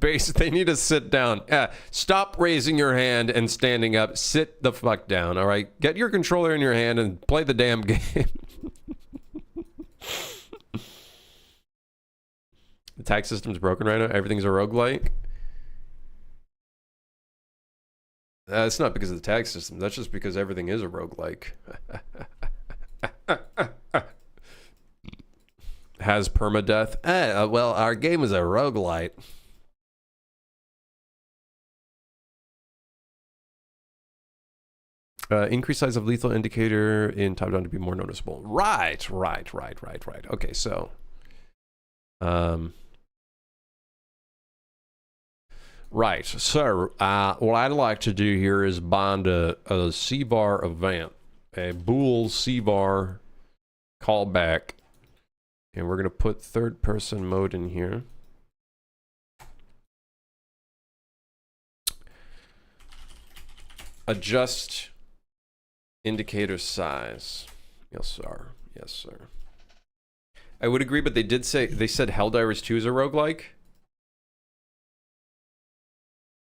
Based. They need to sit down. Stop raising your hand and standing up. Sit the fuck down, all right? Get your controller in your hand and play the damn game. The tag system's broken right now. Everything's a roguelike. It's not because of the tag system. That's just because everything is a roguelike. Has permadeath. Well, our game is a roguelite. Increased size of lethal indicator in top-down to be more noticeable. Right. Okay, so. Right, so what I'd like to do here is bind a CVAR event, a bool CVAR callback, and we're going to put third-person mode in here. Adjust indicator size. Yes, sir. Yes, sir. I would agree, but they said Helldivers 2 is a roguelike.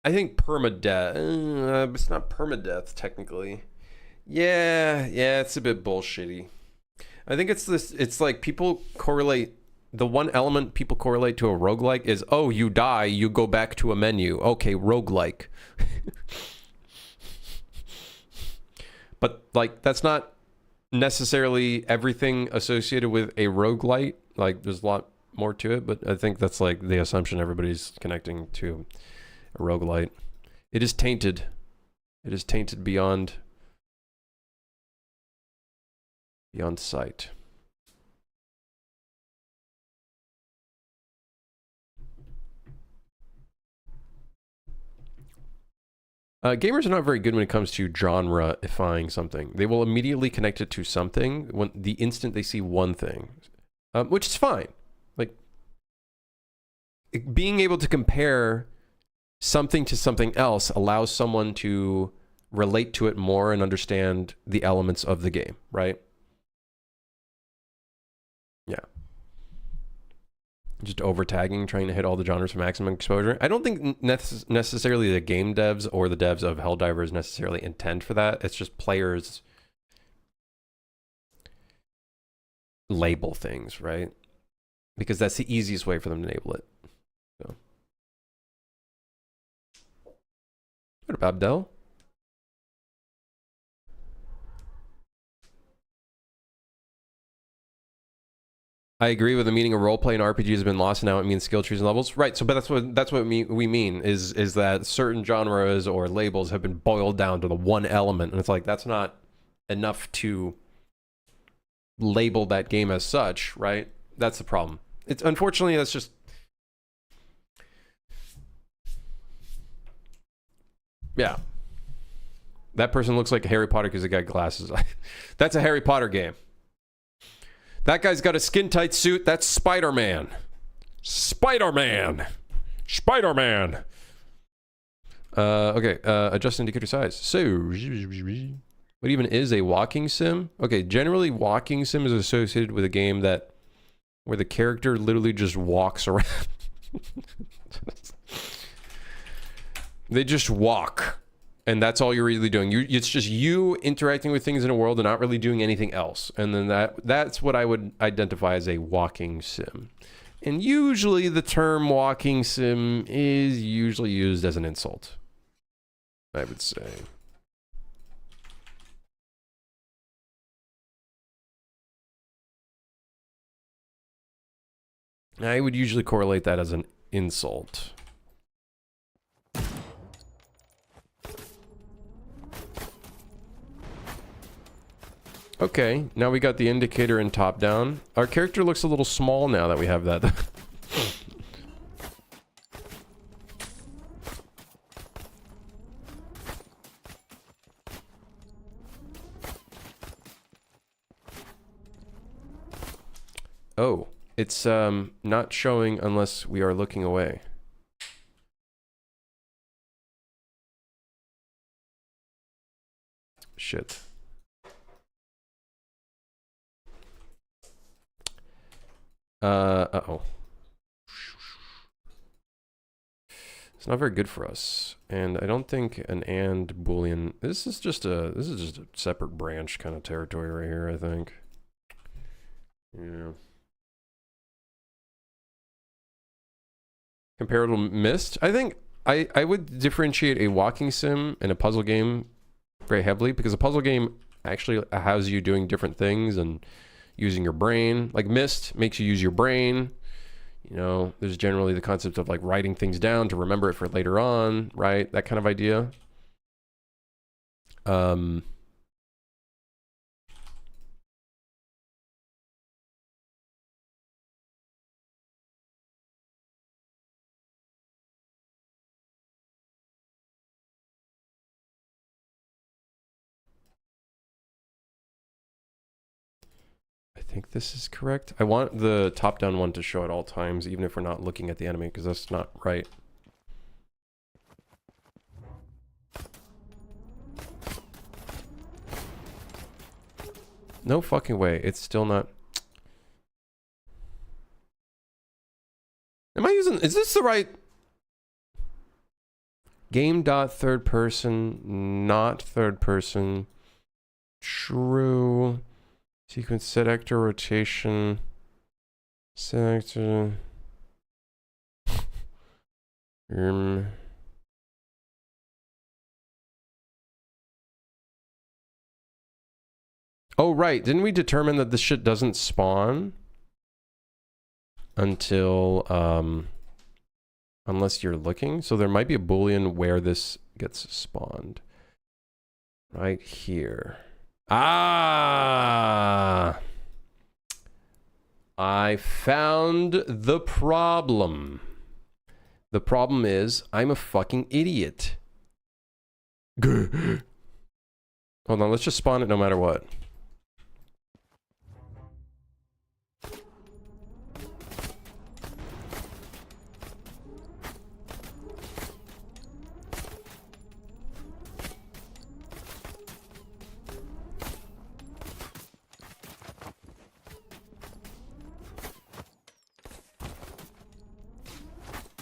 I think permadeath. It's not permadeath technically. Yeah, it's a bit bullshitty. I think it's this. It's like people correlate. The one element people correlate to a roguelike is, oh, you die, you go back to a menu. Okay, roguelike. But like that's not necessarily everything associated with a roguelite. Like there's a lot more to it, but I think that's like the assumption everybody's connecting to a roguelite. It is tainted. It is tainted beyond sight. Gamers are not very good when it comes to genre-ifying something. They will immediately connect it to something when the instant they see one thing, which is fine. Like being able to compare something to something else allows someone to relate to it more and understand the elements of the game, right? Yeah. Just over tagging, trying to hit all the genres for maximum exposure. I don't think necessarily the game devs or the devs of Helldivers necessarily intend for that. It's just players label things, right? Because that's the easiest way for them to enable it. So. What about Abdel? I agree with the meaning of roleplay and RPG has been lost, and now it means skill trees and levels. Right. So, but that's what we mean is that certain genres or labels have been boiled down to the one element, and it's like that's not enough to label that game as such, right? That's the problem. It's unfortunately that's just yeah. That person looks like Harry Potter because they got glasses. That's a Harry Potter game. That guy's got a skin-tight suit. That's Spider-Man. Spider-Man. Spider-Man. Okay. Adjust indicator size. So, what even is a walking sim? Okay, generally walking sim is associated with a game where the character literally just walks around. They just walk. And that's all you're really doing. It's just you interacting with things in a world and not really doing anything else. And then that's what I would identify as a walking sim. And usually the term walking sim is usually used as an insult, I would say. I would usually correlate that as an insult. Okay, now we got the indicator in top down. Our character looks a little small now that we have that. Oh, it's not showing unless we are looking away. Shit. Uh-oh. It's not very good for us. And I don't think an and boolean. This is just a separate branch kind of territory right here, I think. Yeah. Comparable Myst. I think I would differentiate a walking sim and a puzzle game very heavily, because a puzzle game actually has you doing different things and using your brain. Like Myst makes you use your brain. You know, there's generally the concept of like writing things down to remember it for later on, right? That kind of idea. I think this is correct. I want the top-down one to show at all times, even if we're not looking at the enemy, because that's not right. No fucking way. It's still not. Am I using... Is this the right... Game dot third person, not third person. True... Sequence set actor rotation. Set actor. Oh, right. Didn't we determine that this shit doesn't spawn until, unless you're looking? So there might be a Boolean where this gets spawned. Right here. Ah! I found the problem. The problem is, I'm a fucking idiot. Hold on, let's just spawn it no matter what.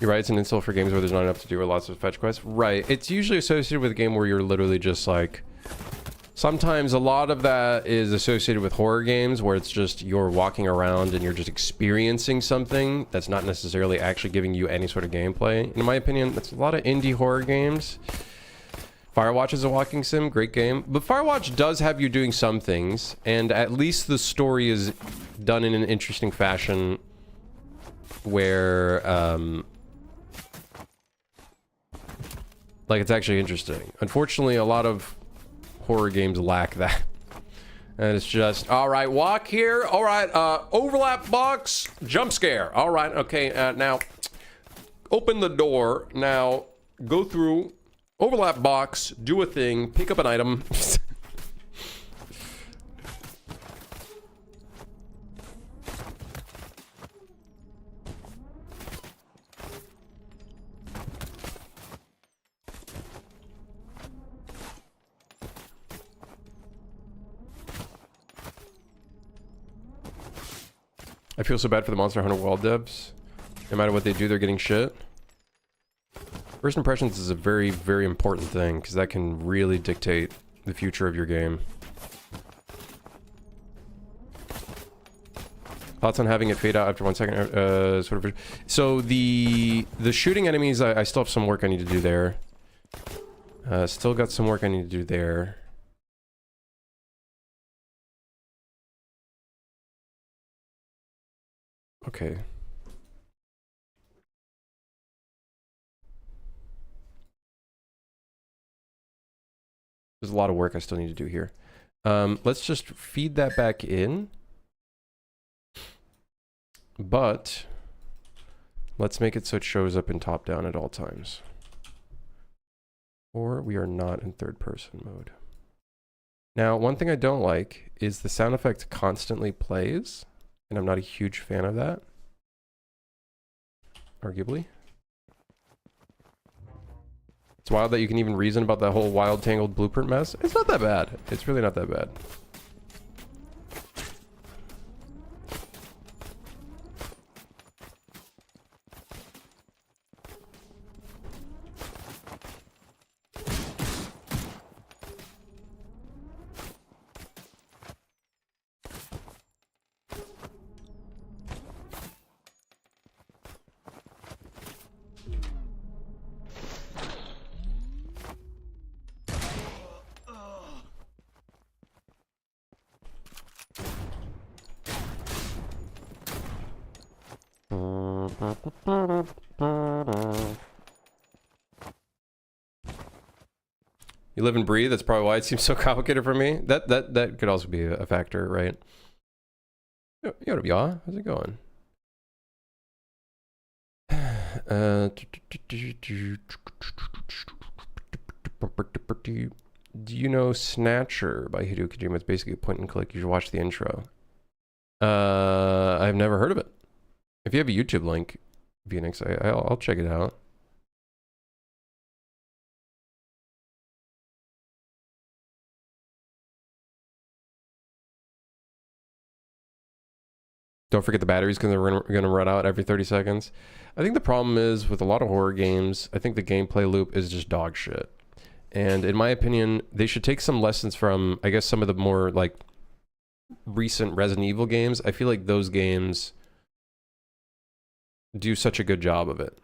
You're right, it's an insult for games where there's not enough to do or lots of fetch quests. Right, it's usually associated with a game where you're literally just like... Sometimes a lot of that is associated with horror games where it's just you're walking around and you're just experiencing something that's not necessarily actually giving you any sort of gameplay. In my opinion, that's a lot of indie horror games. Firewatch is a walking sim, great game. But Firewatch does have you doing some things, and at least the story is done in an interesting fashion where, like, it's actually interesting. Unfortunately, a lot of horror games lack that. And it's just, all right, walk here. All right, overlap box, jump scare. All right, okay, now open the door. Now go through, overlap box, do a thing, pick up an item. I feel so bad for the Monster Hunter World devs. No matter what they do, they're getting shit. First impressions is a very, very important thing, because that can really dictate the future of your game. Thoughts on having it fade out after 1 second? Sort of. So the shooting enemies, I still have some work I need to do there. Still got some work I need to do there. Okay. There's a lot of work I still need to do here. Let's just feed that back in. But let's make it so it shows up in top down at all times. Or we are not in third person mode. Now, one thing I don't like is the sound effect constantly plays. And I'm not a huge fan of that. Arguably. It's wild that you can even reason about that whole wild tangled blueprint mess. It's not that bad. It's really not that bad. You live and breathe. That's probably why it seems so complicated for me. That could also be a factor, right? Yo, what up, y'all? How's it going? Do you know Snatcher by Hideo Kojima? It's basically a point and click. You should watch the intro. I've never heard of it. If you have a YouTube link, Phoenix, I'll check it out. Don't forget the battery's gonna run out every 30 seconds. I think the problem is with a lot of horror games, I think the gameplay loop is just dog shit. And in my opinion, they should take some lessons from, I guess, some of the more like recent Resident Evil games. I feel like those games do such a good job of it.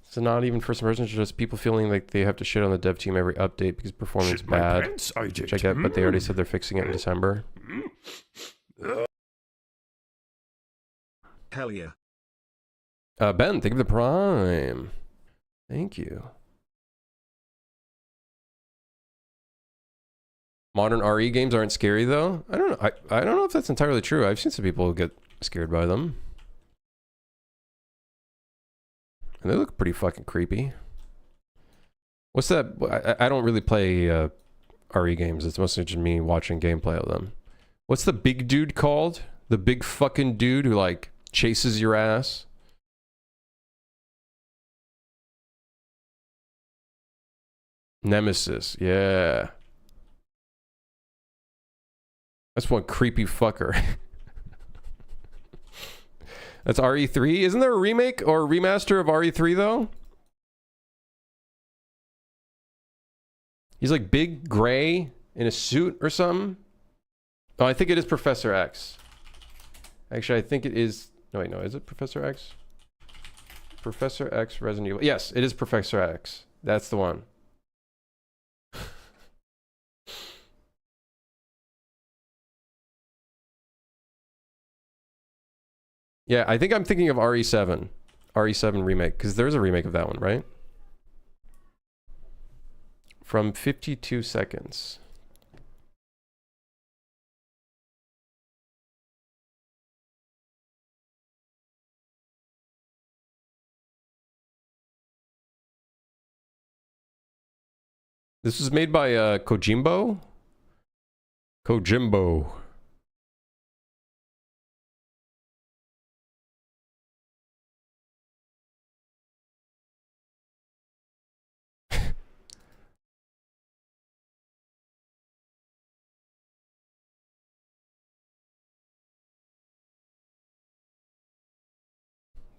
So not even first person, it's just people feeling like they have to shit on the dev team every update because performance bad. Which I get, but they already said they're fixing it in December.
Hell yeah.
Ben, thank you for the prime. Thank you. Modern RE games aren't scary though. I don't know. I don't know if that's entirely true. I've seen some people get scared by them. And they look pretty fucking creepy. What's that? I don't really play RE games. It's mostly just me watching gameplay of them. What's the big dude called? The big fucking dude who like chases your ass? Nemesis, yeah. That's one creepy fucker. That's RE3. Isn't there a remake or a remaster of RE3 though? He's like big gray in a suit or something. Oh, I think it is Professor X. Actually, I think it is. No, wait, no. Is it Professor X? Professor X Resident Evil. Yes, it is Professor X. That's the one. Yeah, I think I'm thinking of RE7. RE7 remake, because there's a remake of that one, right? From 52 seconds. This was made by Kojimbo? Kojimbo.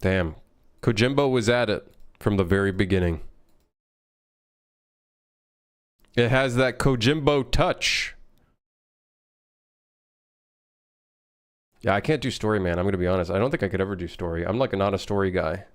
Damn. Kojimbo was at it from the very beginning. It has that Kojimbo touch. Yeah, I can't do story, man. I'm going to be honest. I don't think I could ever do story. I'm like not a story guy.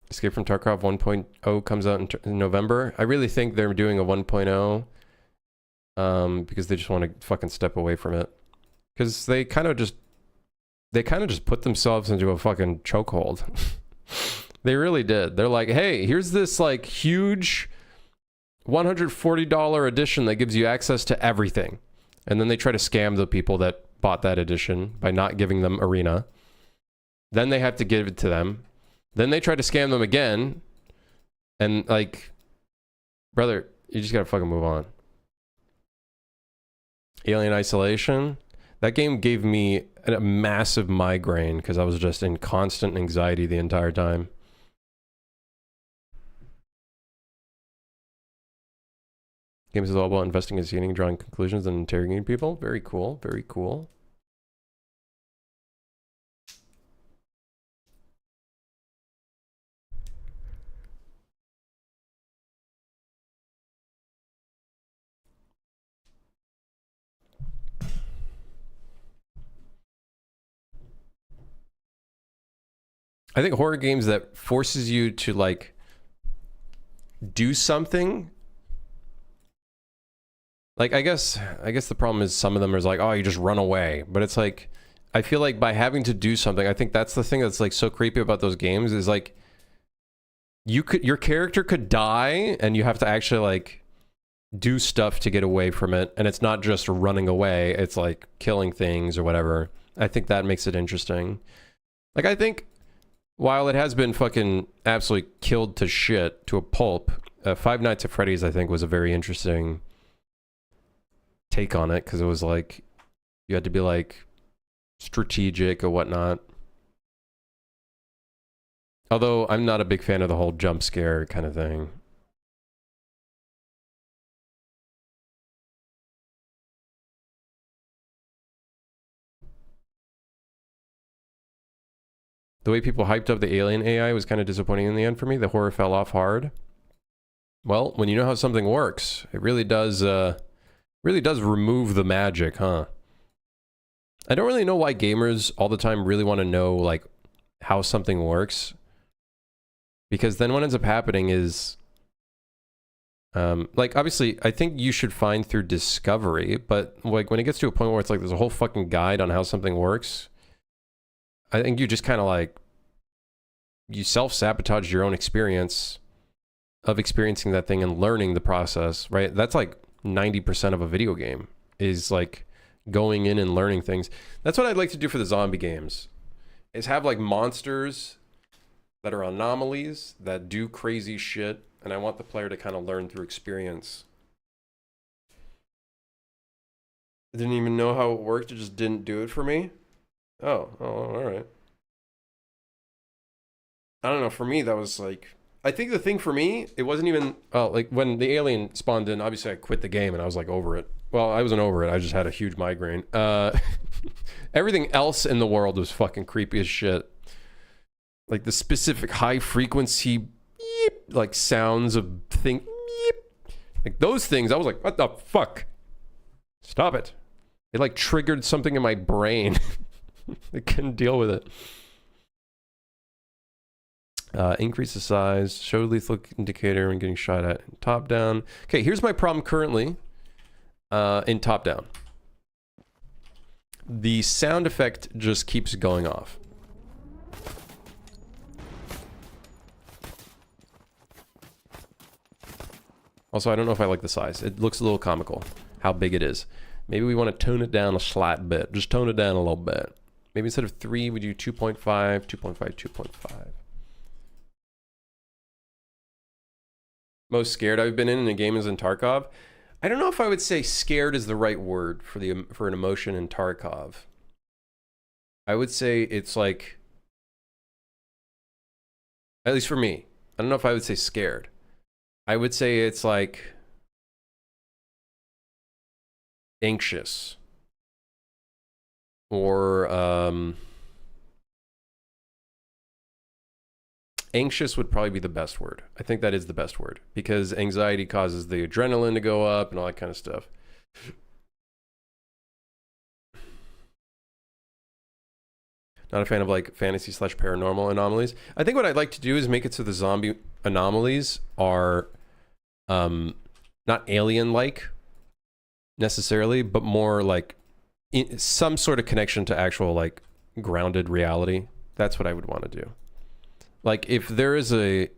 Escape from Tarkov 1.0 comes out in November. I really think they're doing a 1.0 because they just want to fucking step away from it. Because they kind of just put themselves into a fucking chokehold. They really did. They're like, hey, here's this like huge $140 edition that gives you access to everything. And then they try to scam the people that bought that edition by not giving them Arena. Then they have to give it to them. Then they try to scam them again. And like, brother, you just gotta fucking move on. Alien Isolation. That game gave me a massive migraine because I was just in constant anxiety the entire time. Games is all about investigating, drawing conclusions, and interrogating people. Very cool. Very cool. I think horror games that forces you to like do something. Like I guess the problem is some of them is like, oh, you just run away. But it's like I feel like by having to do something, I think that's the thing that's like so creepy about those games is like your character could die and you have to actually like do stuff to get away from it, and it's not just running away, it's like killing things or whatever. I think that makes it interesting. Like I think while it has been fucking absolutely killed to shit to a pulp, Five Nights at Freddy's I think was a very interesting take on it because it was like you had to be like strategic or whatnot. Although I'm not a big fan of the whole jump scare kind of thing. The way people hyped up the Alien AI was kind of disappointing in the end for me. The horror fell off hard. Well, when you know how something works, it really does remove the magic, huh? I don't really know why gamers all the time really want to know like how something works. Because then what ends up happening is like obviously I think you should find through discovery, but like when it gets to a point where it's like there's a whole fucking guide on how something works, I think you just kind of like you self-sabotage your own experience of experiencing that thing and learning the process, right? That's like 90% of a video game is like going in and learning things. That's what I'd like to do for the zombie games, is have like monsters that are anomalies that do crazy shit, and I want the player to kind of learn through experience. I didn't even know how it worked, it just didn't do it for me. Oh, all right. I don't know, for me that was like, I think the thing for me, it wasn't even, like when the alien spawned in, obviously I quit the game and I was like over it. Well, I wasn't over it, I just had a huge migraine. Everything else in the world was fucking creepy as shit. Like the specific high frequency beep, like sounds of Like those things, I was like, what the fuck? Stop it. It like triggered something in my brain. I couldn't deal with it. Increase the size, show lethal indicator when getting shot at. Top down. Okay, here's my problem currently in top down. The sound effect just keeps going off. Also, I don't know if I like the size. It looks a little comical, how big it is. Maybe we want to tone it down a slight bit. Just tone it down a little bit. Maybe instead of 3, we do 2.5, 2.5, 2.5. Most scared I've been in a game is in Tarkov. I don't know if I would say scared is the right word for an emotion in Tarkov. I would say it's like, at least for me, I don't know if I would say scared. I would say it's like anxious or anxious would probably be the best word. I think that is the best word because anxiety causes the adrenaline to go up and all that kind of stuff. Not a fan of like fantasy / paranormal anomalies. I think what I'd like to do is make it so the zombie anomalies are not alien-like necessarily, but more like some sort of connection to actual like grounded reality. That's what I would want to do. Like if there is a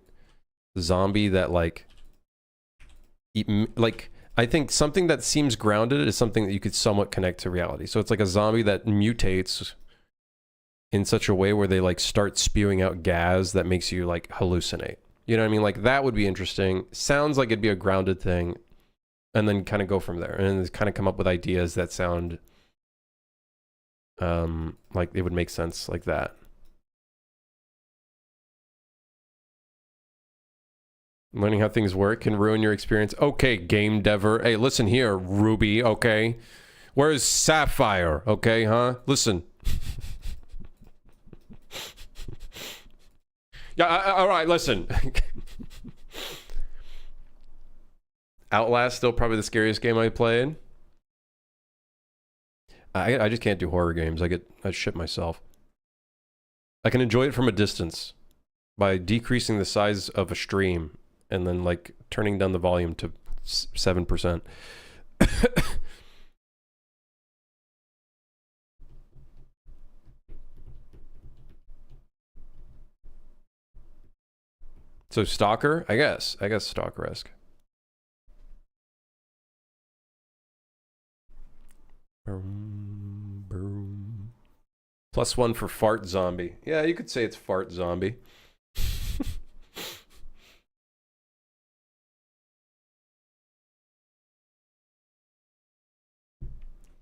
zombie that like I think something that seems grounded is something that you could somewhat connect to reality. So it's like a zombie that mutates in such a way where they like start spewing out gas that makes you like hallucinate. You know what I mean? Like that would be interesting. Sounds like it'd be a grounded thing, and then kind of go from there and kind of come up with ideas that sound like it would make sense like that. Learning how things work can ruin your experience. Okay, game dever. Hey, listen here, Ruby, okay? Where's Sapphire, okay, huh? Listen. Yeah, all right, listen. Outlast, still probably the scariest game I played. I just can't do horror games. I shit myself. I can enjoy it from a distance by decreasing the size of a stream and then like turning down the volume to 7%. So Stalker, I guess Stalker-esque. Boom, boom. +1 for fart zombie. Yeah, you could say it's fart zombie.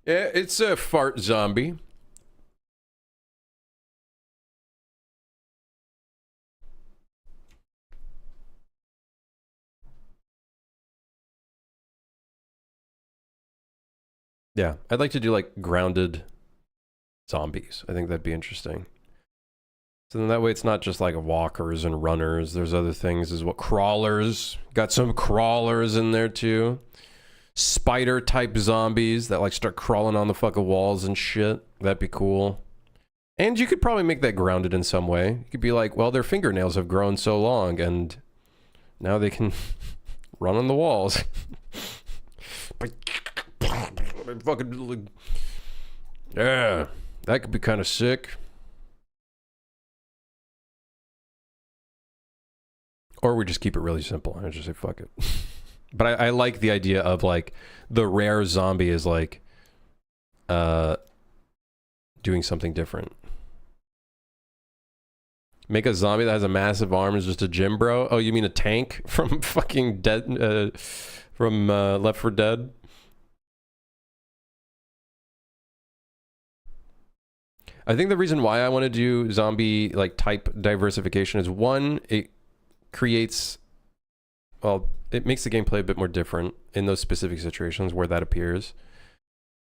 Yeah, it's a fart zombie. Yeah, I'd like to do like grounded zombies. I think that'd be interesting. So then that way it's not just like walkers and runners. There's other things as well. Crawlers. Got some crawlers in there too. Spider type zombies that like start crawling on the fucking walls and shit. That'd be cool. And you could probably make that grounded in some way. You could be like, well, their fingernails have grown so long and now they can run on the walls. Fucking, yeah, that could be kind of sick. Or we just keep it really simple and just say fuck it. But I like the idea of like the rare zombie is like doing something different. Make a zombie that has a massive arm is just a gym bro. Oh, you mean a tank from fucking Dead from Left 4 Dead? I think the reason why I want to do zombie like type diversification is one, it creates, well, it makes the gameplay a bit more different in those specific situations where that appears.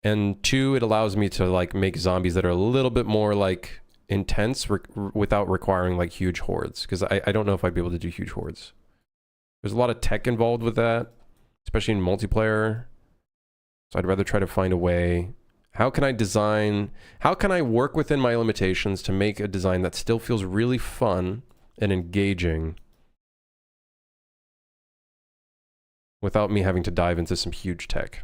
And two, it allows me to like make zombies that are a little bit more like intense without requiring like huge hordes. Because I don't know if I'd be able to do huge hordes. There's a lot of tech involved with that. especially in multiplayer. So I'd rather try to find a way. How can I work within my limitations to make a design that still feels really fun and engaging without me having to dive into some huge tech?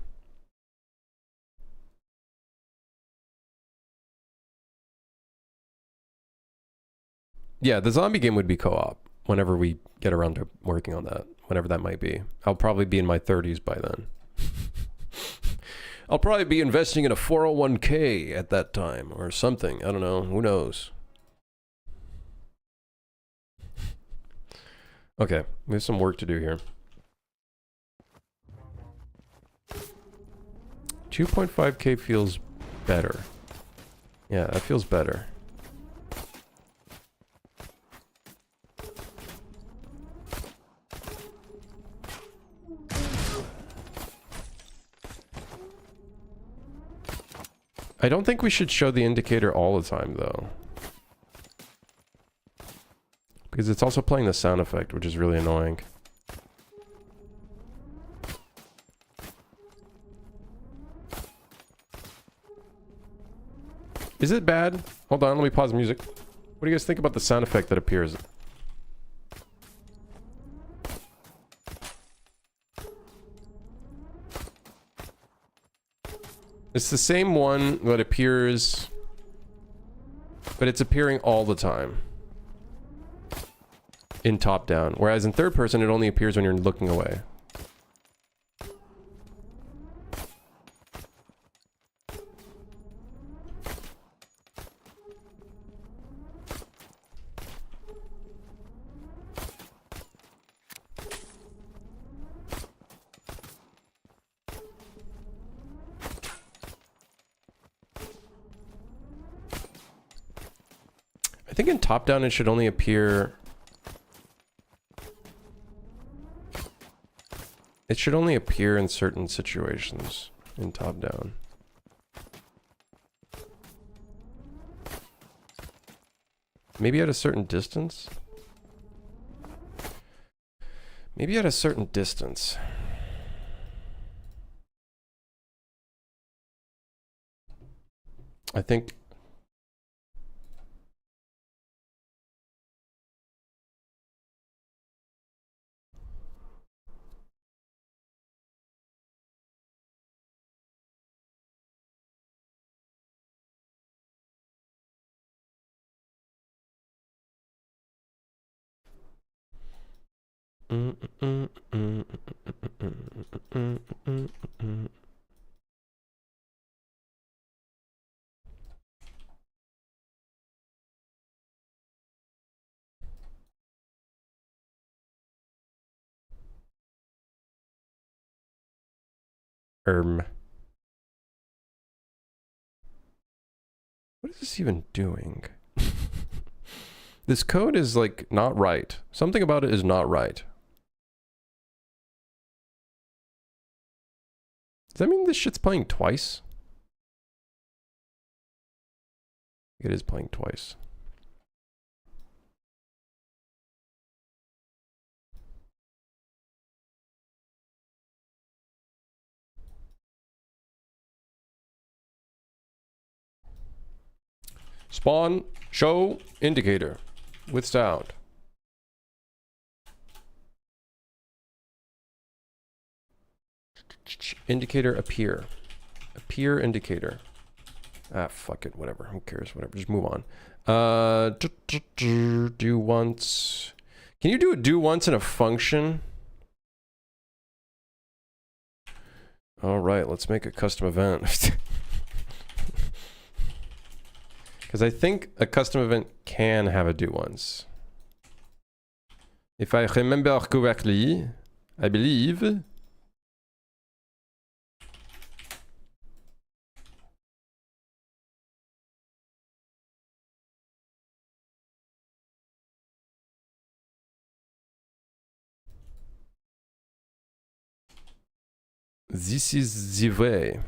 Yeah, the zombie game would be co-op whenever we get around to working on that, whenever that might be. I'll probably be in my 30s by then. I'll probably be investing in a 401k at that time or something. I don't know. Who knows? Okay, we have some work to do here. 2.5k feels better. Yeah, that feels better. I don't think we should show the indicator all the time, though. Because it's also playing the sound effect, which is really annoying. Is it bad? Hold on, let me pause the music. What do you guys think about the sound effect that appears? It's the same one that appears, but it's appearing all the time in top down. Whereas in third person, it only appears when you're looking away. I think in top down it should only appear. It should only appear in certain situations in top down. Maybe at a certain distance? Maybe at a certain distance. I think. What is this even doing? This code is like not right. Something about it is not right. Does that mean this shit's playing twice? It is playing twice. Spawn, show, indicator with sound. Indicator appear. Appear indicator. Ah, fuck it, whatever. Who cares? Whatever. Just move on. Do once. Can you do a do once in a function? All right, let's make a custom event. Because I think a custom event can have a do once. If I remember correctly, I believe. This is the way.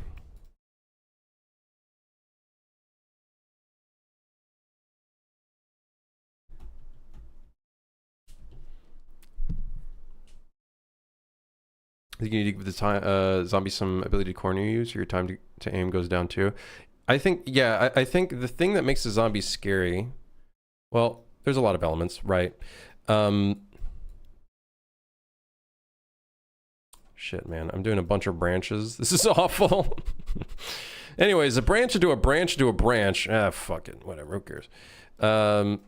I think you need to give the time, zombie some ability to corner you, so your time to aim goes down too. I think, yeah, I think the thing that makes the zombie scary, well, there's a lot of elements, right? Shit, man, I'm doing a bunch of branches. This is awful. Anyways, a branch into a branch into a branch. Ah, fuck it, whatever, who cares? I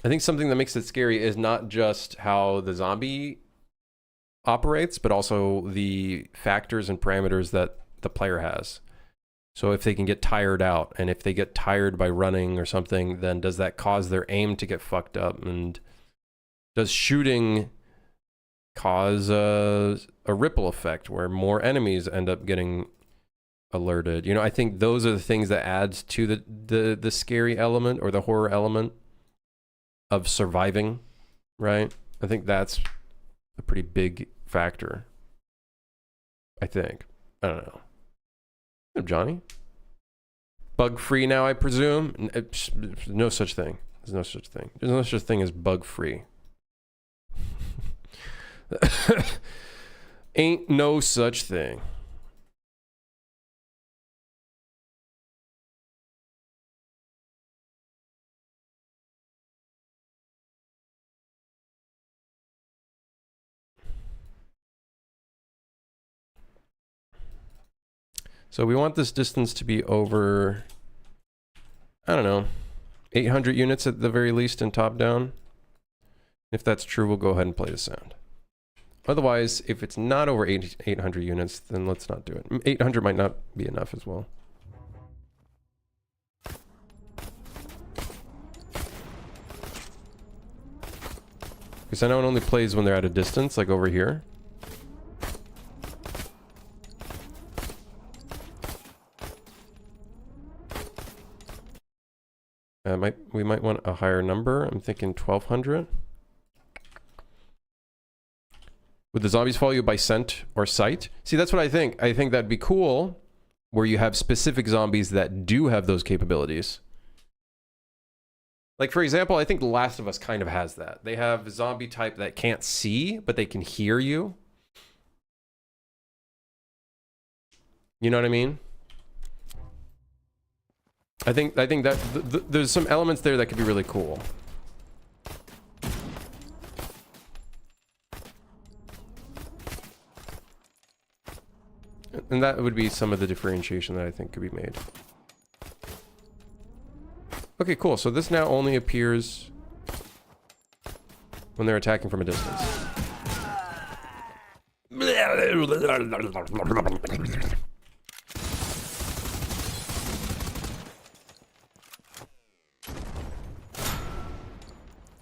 think something that makes it scary is not just how the zombie operates, but also the factors and parameters that the player has. So if they can get tired out, and if they get tired by running or something, then does that cause their aim to get fucked up? And does shooting cause a ripple effect where more enemies end up getting alerted? You know, I think those are the things that adds to the scary element or the horror element of surviving, right? I think that's a pretty big factor. I think. I don't know. Hey, Johnny. Bug free now, I presume? No such thing. There's no such thing. There's no such thing as bug free. Ain't no such thing. So we want this distance to be over, I don't know, 800 units at the very least in top down. If that's true, we'll go ahead and play the sound. Otherwise, if it's not over 800 units, then let's not do it. 800 might not be enough as well. Because I know it only plays when they're at a distance, like over here. We might want a higher number. I'm thinking 1200. Would the zombies follow you by scent or sight? See, that's what I think. I think that'd be cool where you have specific zombies that do have those capabilities. Like, for example, I think The Last of Us kind of has that. They have a zombie type that can't see, but they can hear you. You know what I mean? I think that there's some elements there that could be really cool. And that would be some of the differentiation that I think could be made. Okay, cool. So this now only appears when they're attacking from a distance.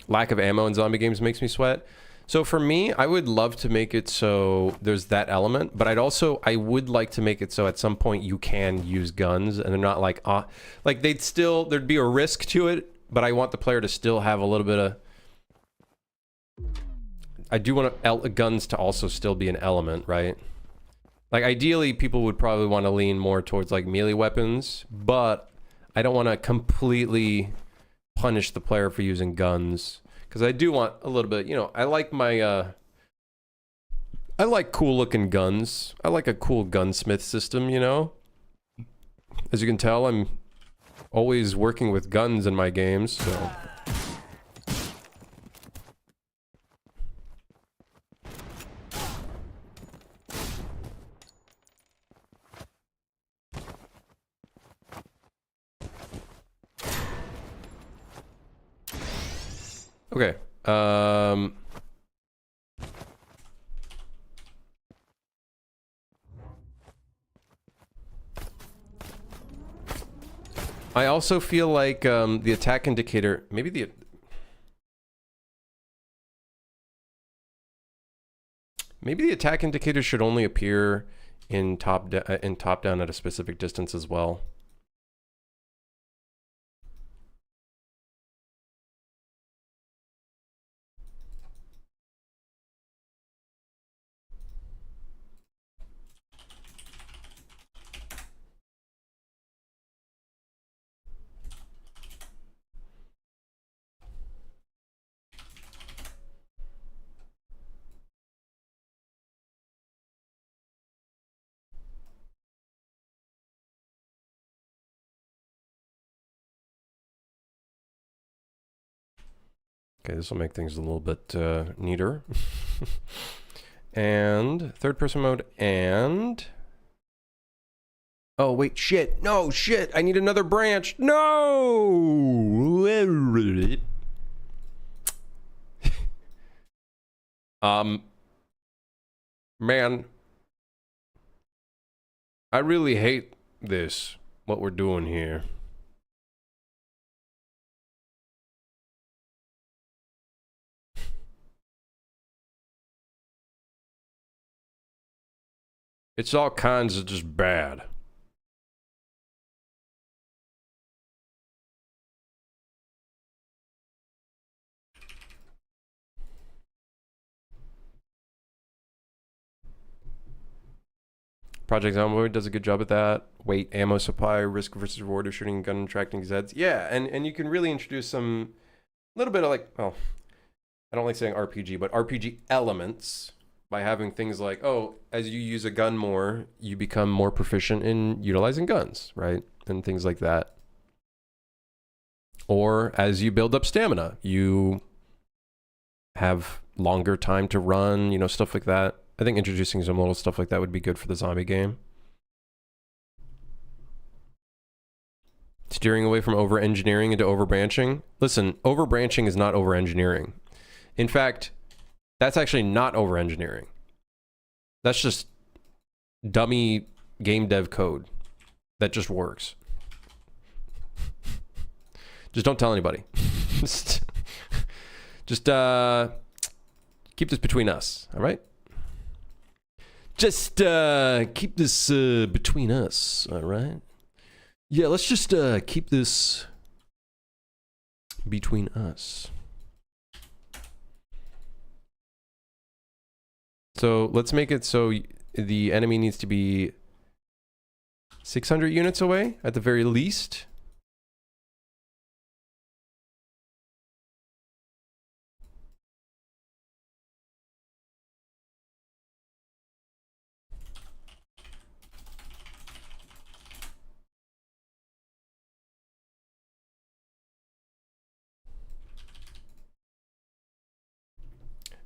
Lack of ammo in zombie games makes me sweat. So for me, I would love to make it so there's that element, but I would like to make it so at some point you can use guns and they're not like there'd be a risk to it, but I want the player to still have a little bit of, I do want guns to also still be an element, right? Like ideally people would probably want to lean more towards like melee weapons, but I don't want to completely punish the player for using guns. Because I do want a little bit, you know, I like my, I like cool looking guns. I like a cool gunsmith system, you know? As you can tell, I'm always working with guns in my games, so. Okay. I also feel like the attack indicator, maybe the attack indicator should only appear in top down at a specific distance as well. Okay, this will make things a little bit neater. And third person mode and... Oh, wait, shit. No, shit. I need another branch. No! Man, I really hate this, what we're doing here. It's all kinds of just bad. Project Zomboid does a good job at that. Weight, ammo supply, risk versus reward of shooting gun and tracking Zeds. Yeah, and you can really introduce some little bit of like, well, I don't like saying RPG, but RPG elements by having things like, oh, as you use a gun more, you become more proficient in utilizing guns, right? And things like that. Or as you build up stamina, you have longer time to run, you know, stuff like that. I think introducing some little stuff like that would be good for the zombie game. Steering away from over-engineering into over-branching. Listen, over-branching is not over-engineering. In fact, that's actually not over-engineering. That's just dummy game dev code that just works. Just don't tell anybody. just keep this between us, all right? Just keep this between us, all right? Yeah, let's just keep this between us. So let's make it so the enemy needs to be 600 units away at the very least.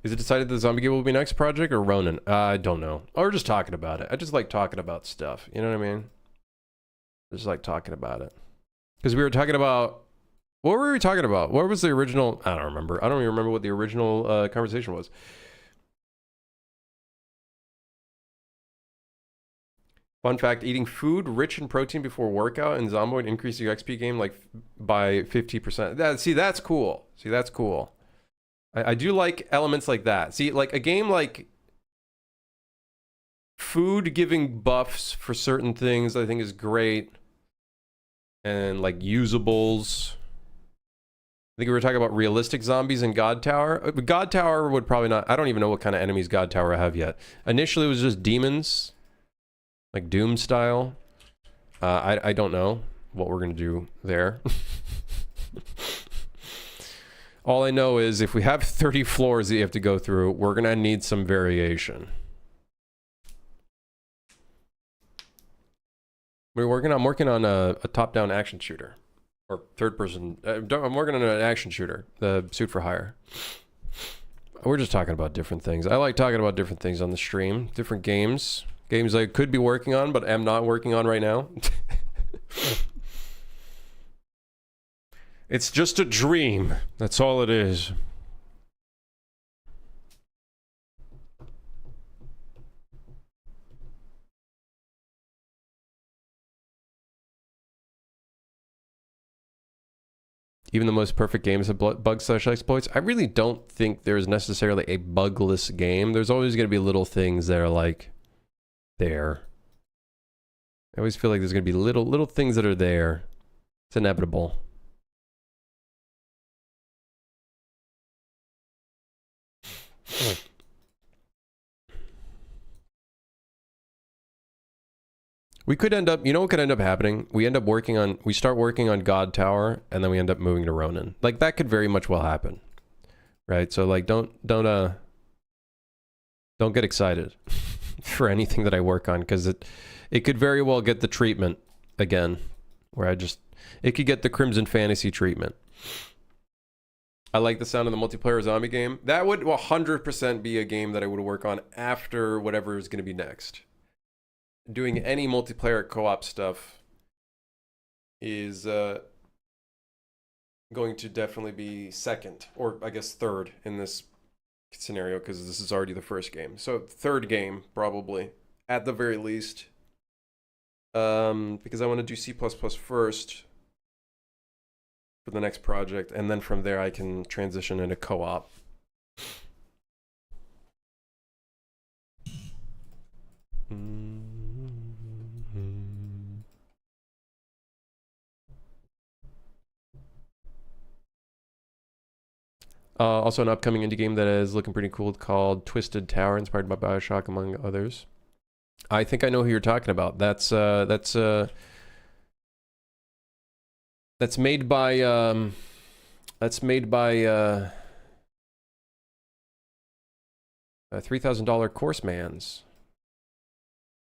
Is it decided the zombie game will be next project or Ronin? I don't know. Or just talking about it. I just like talking about stuff. You know what I mean? I just like talking about it. Because we were talking about... What were we talking about? What was the original... I don't remember. I don't even remember what the original conversation was. Fun fact, eating food rich in protein before workout in Zomboid increases your XP game like by 50%. See, that's cool. See, that's cool. I do like elements like that. See, like a game like food giving buffs for certain things I think is great. And like usables. I think we were talking about realistic zombies in God Tower. God Tower would probably not... I don't even know what kind of enemies God Tower have yet. Initially it was just demons. Like Doom style. I don't know what we're going to do there. All I know is if we have 30 floors that you have to go through, we're going to need some variation. I'm working on a top-down action shooter. Or third-person... I'm working on an action shooter. The Suit for Hire. We're just talking about different things. I like talking about different things on the stream. Different games. Games I could be working on, but am not working on right now. It's just a dream. That's all it is. Even the most perfect games have bugs/exploits. I really don't think there's necessarily a bugless game. There's always going to be little things that are like there. I always feel like there's going to be little things that are there. It's inevitable. We could end up, you know what could end up happening? We start working on God Tower, and then we end up moving to Ronin. Like, that could very much well happen. Right? So, like, don't get excited for anything that I work on, because it could very well get the treatment again, where it could get the Crimson Fantasy treatment. I like the sound of the multiplayer zombie game. That would 100% be a game that I would work on after whatever is going to be next. Doing any multiplayer co-op stuff is going to definitely be second, or I guess third in this scenario, because this is already the first game. So third game, probably, at the very least. Because I want to do C++ first for the next project, and then from there I can transition into co-op. Also an upcoming indie game that is looking pretty cool called Twisted Tower, inspired by BioShock, among others. I think I know who you're talking about. That's made by $3,000 Course Mans.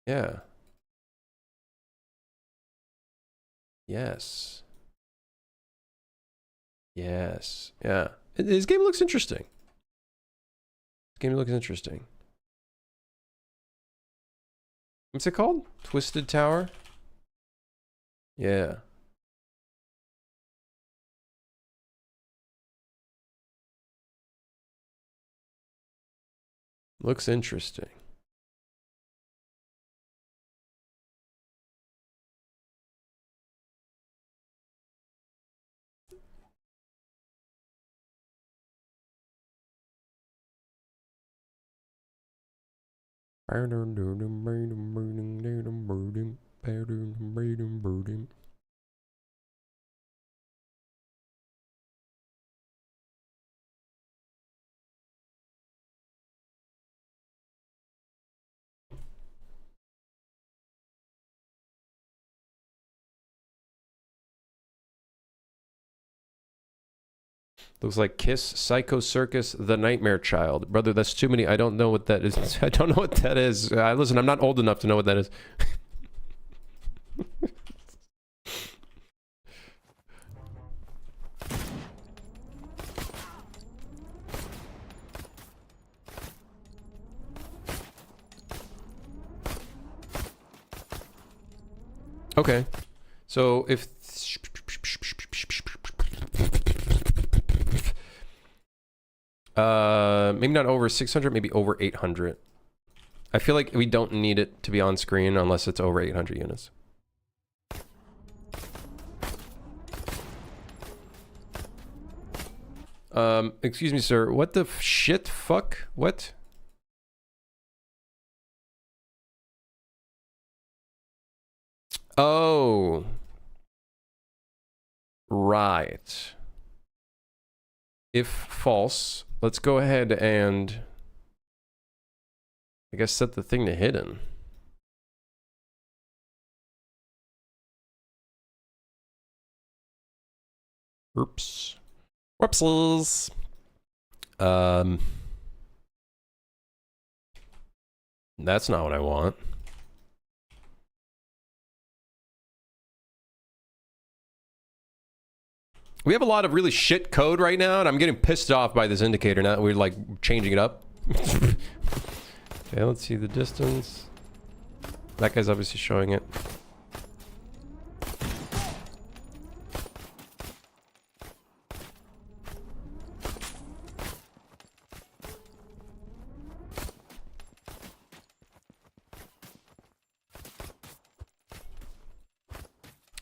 Yeah. Yes. Yes. Yeah. His game looks interesting. His game looks interesting. What's it called? Twisted Tower? Yeah. Looks interesting. Looks like Kiss, Psycho Circus, The Nightmare Child. Brother, that's too many. I don't know what that is. I don't know what that is. Listen, I'm not old enough to know what that is. Okay. So if... maybe not over 600, maybe over 800. I feel like we don't need it to be on screen unless it's over 800 units. Excuse me, sir. What the shit? Fuck? What? Oh. Right. If false, let's go ahead and I guess set the thing to hidden. Oops. Whoopsies. That's not what I want. We have a lot of really shit code right now, and I'm getting pissed off by this indicator now that we're like changing it up. Okay, let's see the distance. That guy's obviously showing it.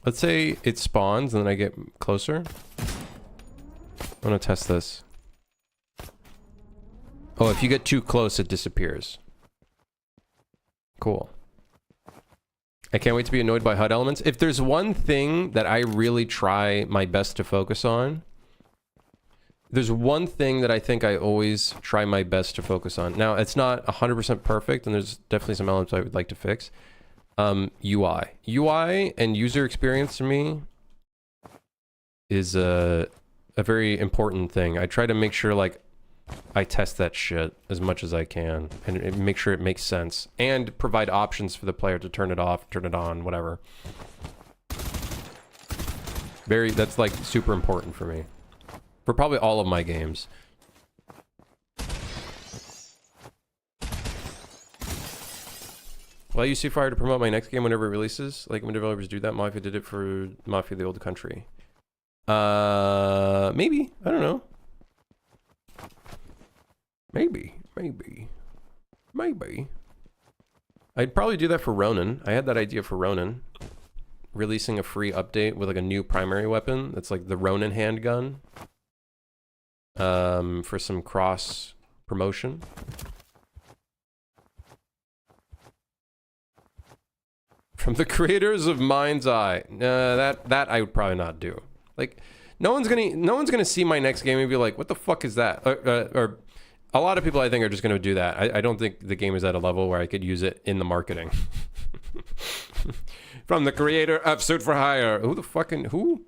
Let's say it spawns and then I get closer. I'm gonna test this. Oh, if you get too close, it disappears. Cool. I can't wait to be annoyed by HUD elements. If there's one thing that I really try my best to focus on, there's one thing that I think I always try my best to focus on. Now, it's not 100% perfect, and there's definitely some elements I would like to fix. UI. UI and user experience to me is a very important thing. I try to make sure, like, I test that shit as much as I can and make sure it makes sense and provide options for the player to turn it off, turn it on, whatever. That's like super important for me. For probably all of my games. Will I use Seafire to promote my next game whenever it releases? Like when developers do that, Mafia did it for Mafia the Old Country. Maybe. I don't know. Maybe. I'd probably do that for Ronin. I had that idea for Ronin. Releasing a free update with like a new primary weapon. That's like the Ronin handgun. For some cross promotion. From the creators of Mind's Eye. That I would probably not do. Like, no one's gonna see my next game and be like, "What the fuck is that?" Or a lot of people I think are just gonna do that. I don't think the game is at a level where I could use it in the marketing. From the creator of Suit for Hire. Who?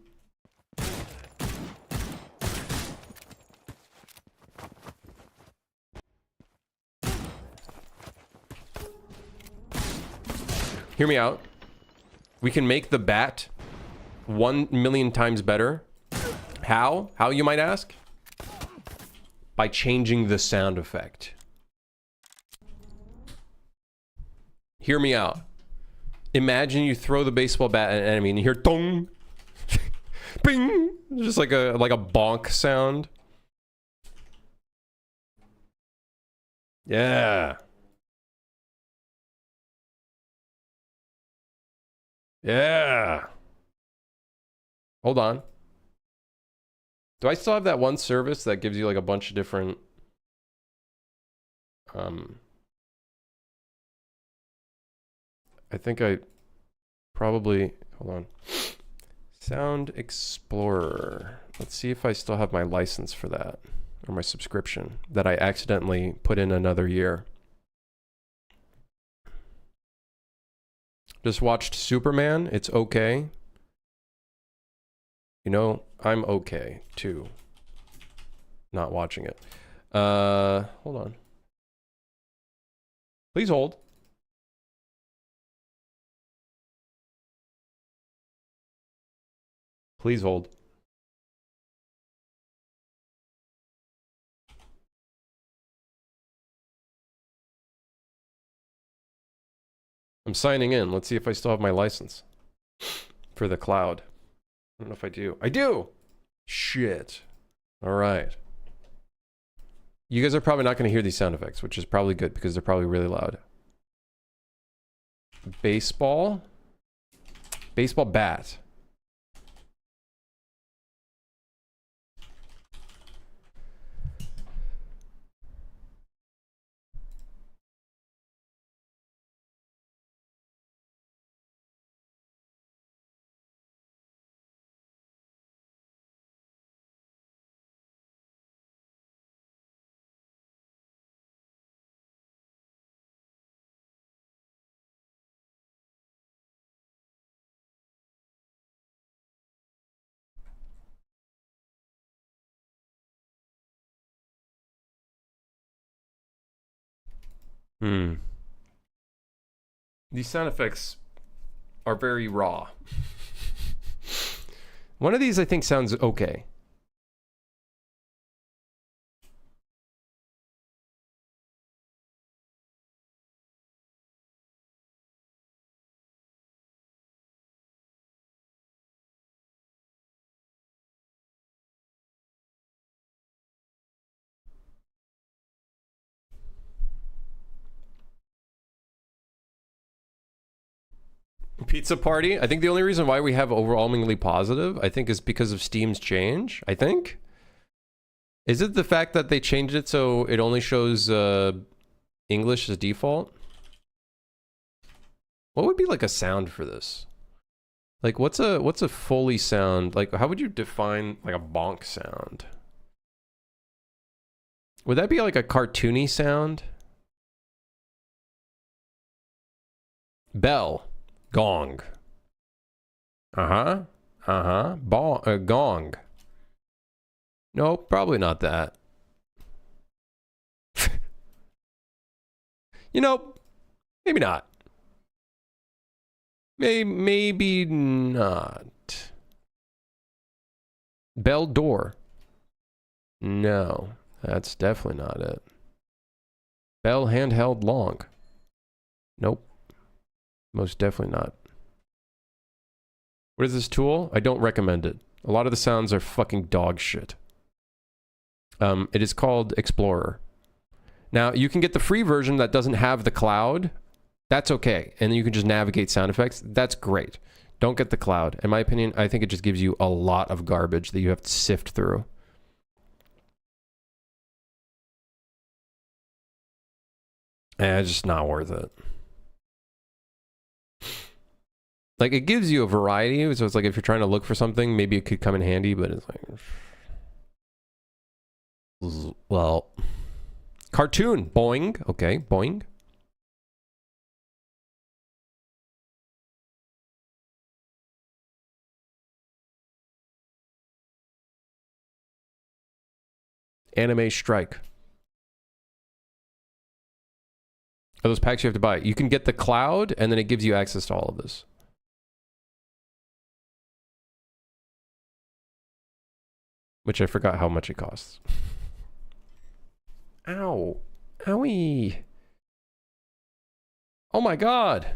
Hear me out. We can make the bat 1,000,000 times better. How? How, you might ask? By changing the sound effect. Hear me out. Imagine you throw the baseball bat at an enemy and you hear dong, bing, just like a bonk sound. Yeah. Yeah. Hold on. Do I still have that one service that gives you like a bunch of different I think I probably, hold on. Sound Explorer. Let's see if I still have my license for that, or my subscription that I accidentally put in another year. Just watched Superman. It's okay. You know, I'm okay too. Not watching it. Hold on. Please hold. Please hold. I'm signing in. Let's see if I still have my license for the cloud. I don't know if I do. I do! Shit. All right. You guys are probably not going to hear these sound effects, which is probably good because they're probably really loud. Baseball. Baseball bat. These sound effects are very raw. One of these I think sounds okay. Pizza Party. I think the only reason why we have overwhelmingly positive, I think, is because of Steam's change. I think. Is it the fact that they changed it so it only shows English as default? What would be like a sound for this? Like, what's a Foley sound? Like, how would you define like a bonk sound? Would that be like a cartoony sound? Bell. Gong. Gong. Nope, probably not that. You know, maybe not. Maybe not. Bell door. No, that's definitely not it. Bell handheld long. Nope. Most definitely not. What is this tool? I don't recommend it. A lot of the sounds are fucking dog shit. It is called Explorer. Now, you can get the free version that doesn't have the cloud. That's okay. And you can just navigate sound effects. That's great. Don't get the cloud. In my opinion, I think it just gives you a lot of garbage that you have to sift through. It's just not worth it. Like, it gives you a variety. So it's like if you're trying to look for something, maybe it could come in handy, but it's like... Well... Cartoon. Boing. Okay, boing. Anime Strike. Are those packs you have to buy? You can get the cloud, and then it gives you access to all of this. Which I forgot how much it costs. Ow. Owie. Oh my god.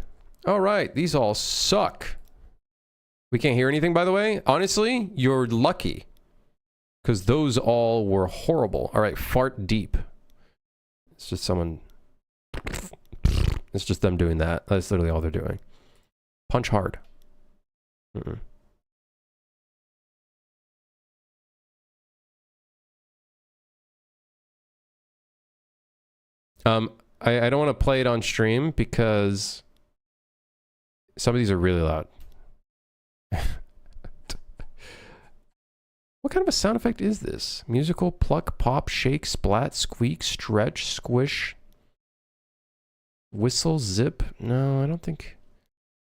All right, these all suck. We can't hear anything, by the way. Honestly, you're lucky. Because those all were horrible. All right, fart deep. It's just someone... It's just them doing that. That's literally all they're doing. Punch hard. Mm-mm. I don't want to play it on stream because some of these are really loud. What kind of a sound effect is this? Musical, pluck, pop, shake, splat, squeak, stretch, squish, whistle, zip? No, I don't think...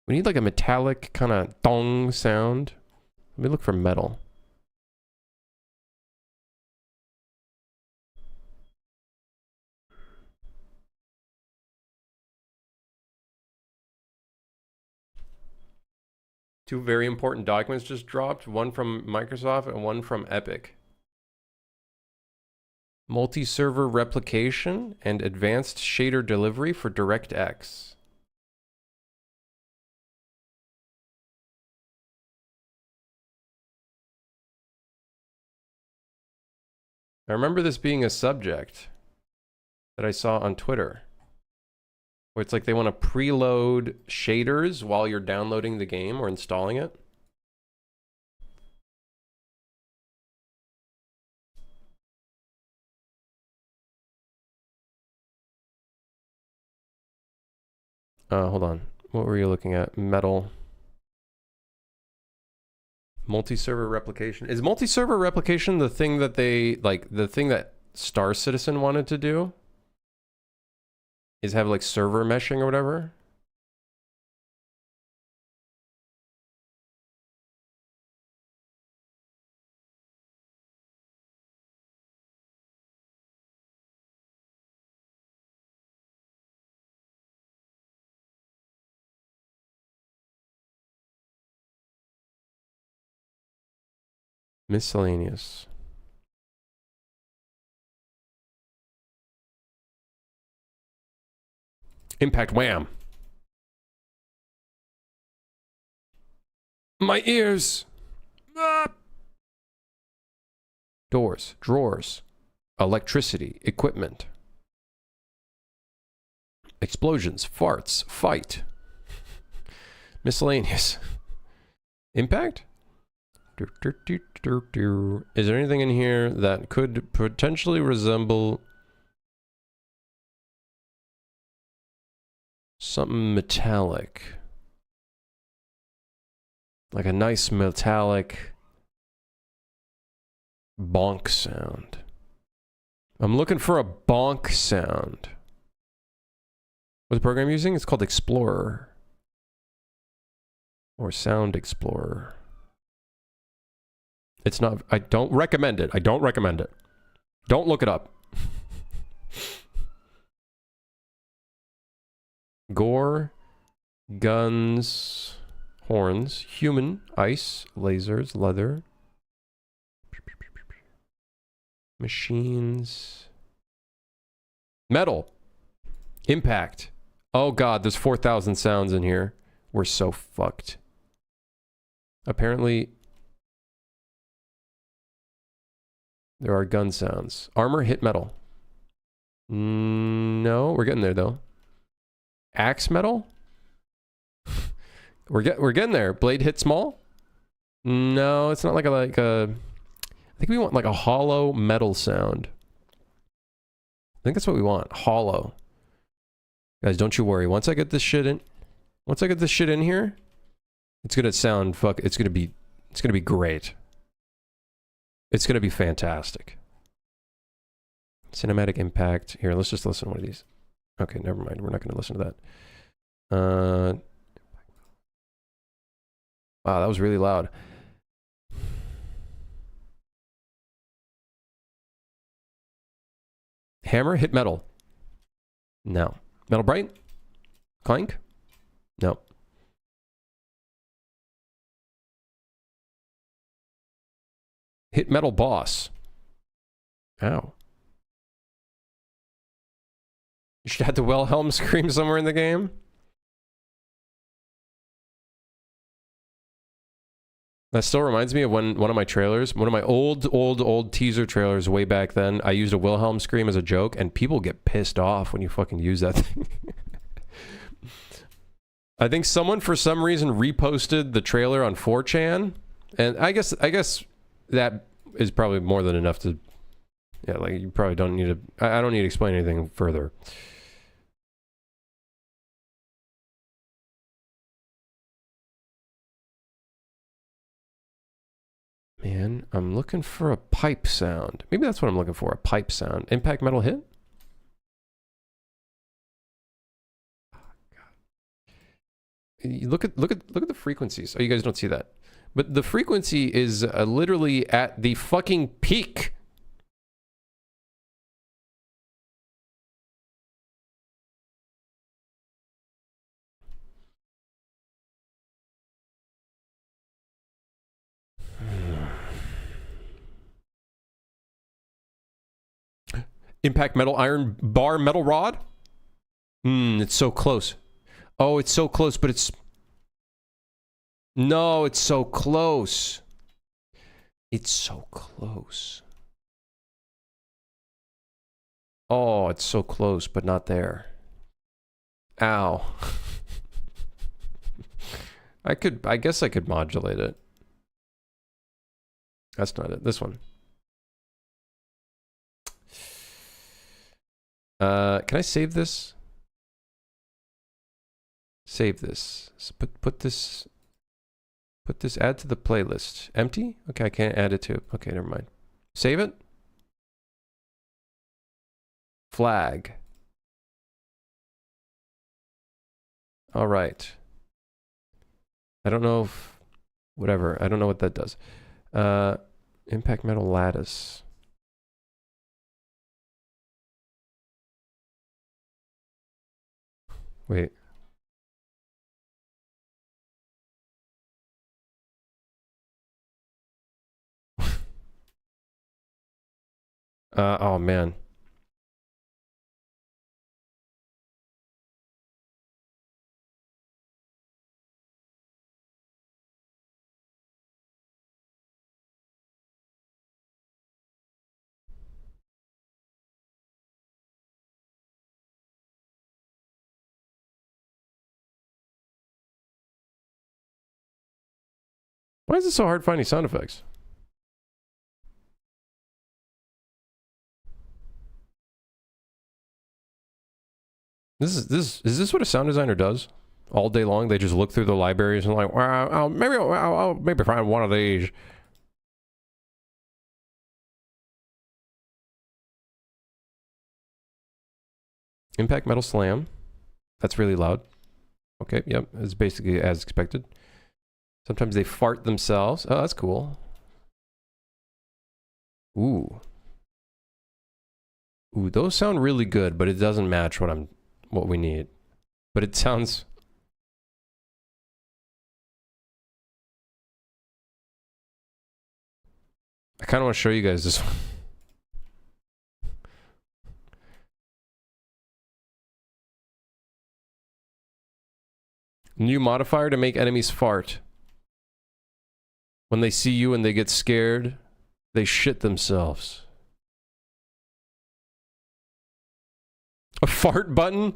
We need like a metallic kind of dong sound. Let me look for metal. Two very important documents just dropped, one from Microsoft and one from Epic. Multi-server replication and advanced shader delivery for DirectX. I remember this being a subject that I saw on Twitter. Where it's like they want to preload shaders while you're downloading the game or installing it. Hold on. What were you looking at? Metal. Multi-server replication. Is multi-server replication the thing that they, like, the thing that Star Citizen wanted to do? Is have like server meshing or whatever? Miscellaneous. Impact wham. My ears. Ah. Doors, drawers, electricity, equipment. Explosions, farts, fight. Miscellaneous. Impact? Is there anything in here that could potentially resemble something metallic? Like a nice metallic bonk sound. I'm looking for a bonk sound. What's the program using? It's called Explorer. Or Sound Explorer. It's not... I don't recommend it. I don't recommend it. Don't look it up. Gore, guns, horns, human, ice, lasers, leather. Machines. Metal. Impact. Oh god, there's 4,000 sounds in here. We're so fucked. Apparently, there are gun sounds. Armor, hit metal. No, we're getting there though. Axe metal? we're getting there. Blade hit small? No, it's not like a I think we want like a hollow metal sound. I think that's what we want. Hollow. Guys, don't you worry. Once I get this shit in here, it's gonna sound it's gonna be great. It's gonna be fantastic. Cinematic impact. Here, let's just listen to one of these. Okay, never mind. We're not gonna listen to that. Wow, that was really loud. Hammer, hit metal. No. Metal bright? Clank? No. Hit metal boss. Ow. You should have the Wilhelm scream somewhere in the game. That still reminds me of when one of my trailers, one of my old teaser trailers way back then, I used a Wilhelm scream as a joke, and people get pissed off when you fucking use that thing. I think someone for some reason reposted the trailer on 4chan, and I guess that is probably more than enough to, yeah, like you probably don't need to, I don't need to explain anything further. Man, I'm looking for a pipe sound. Maybe that's what I'm looking for, a pipe sound. Impact metal hit? Oh, God. You look at the frequencies. Oh, you guys don't see that. But the frequency is literally at the fucking peak. Impact metal iron bar metal rod? It's so close. Oh, it's so close, but it's... No, it's so close. It's so close. Oh, it's so close, but not there. Ow. I guess I could modulate it. That's not it. This one. Can I save this? Save this. So put this, add to the playlist. Empty? Okay, I can't add it to it. Okay, never mind. Save it. Flag. All right. I don't know if, whatever. I don't know what that does. Impact metal lattice. Wait. Oh man. Why is it so hard finding sound effects? Is this what a sound designer does? All day long, they just look through the libraries and like, well, I'll maybe find one of these. Impact metal slam. That's really loud. Okay, yep, it's basically as expected. Sometimes they fart themselves. Oh, that's cool. Ooh. Ooh, those sound really good, but it doesn't match what we need. But it sounds... I kind of want to show you guys this one. New modifier to make enemies fart. When they see you and they get scared, they shit themselves. A fart button?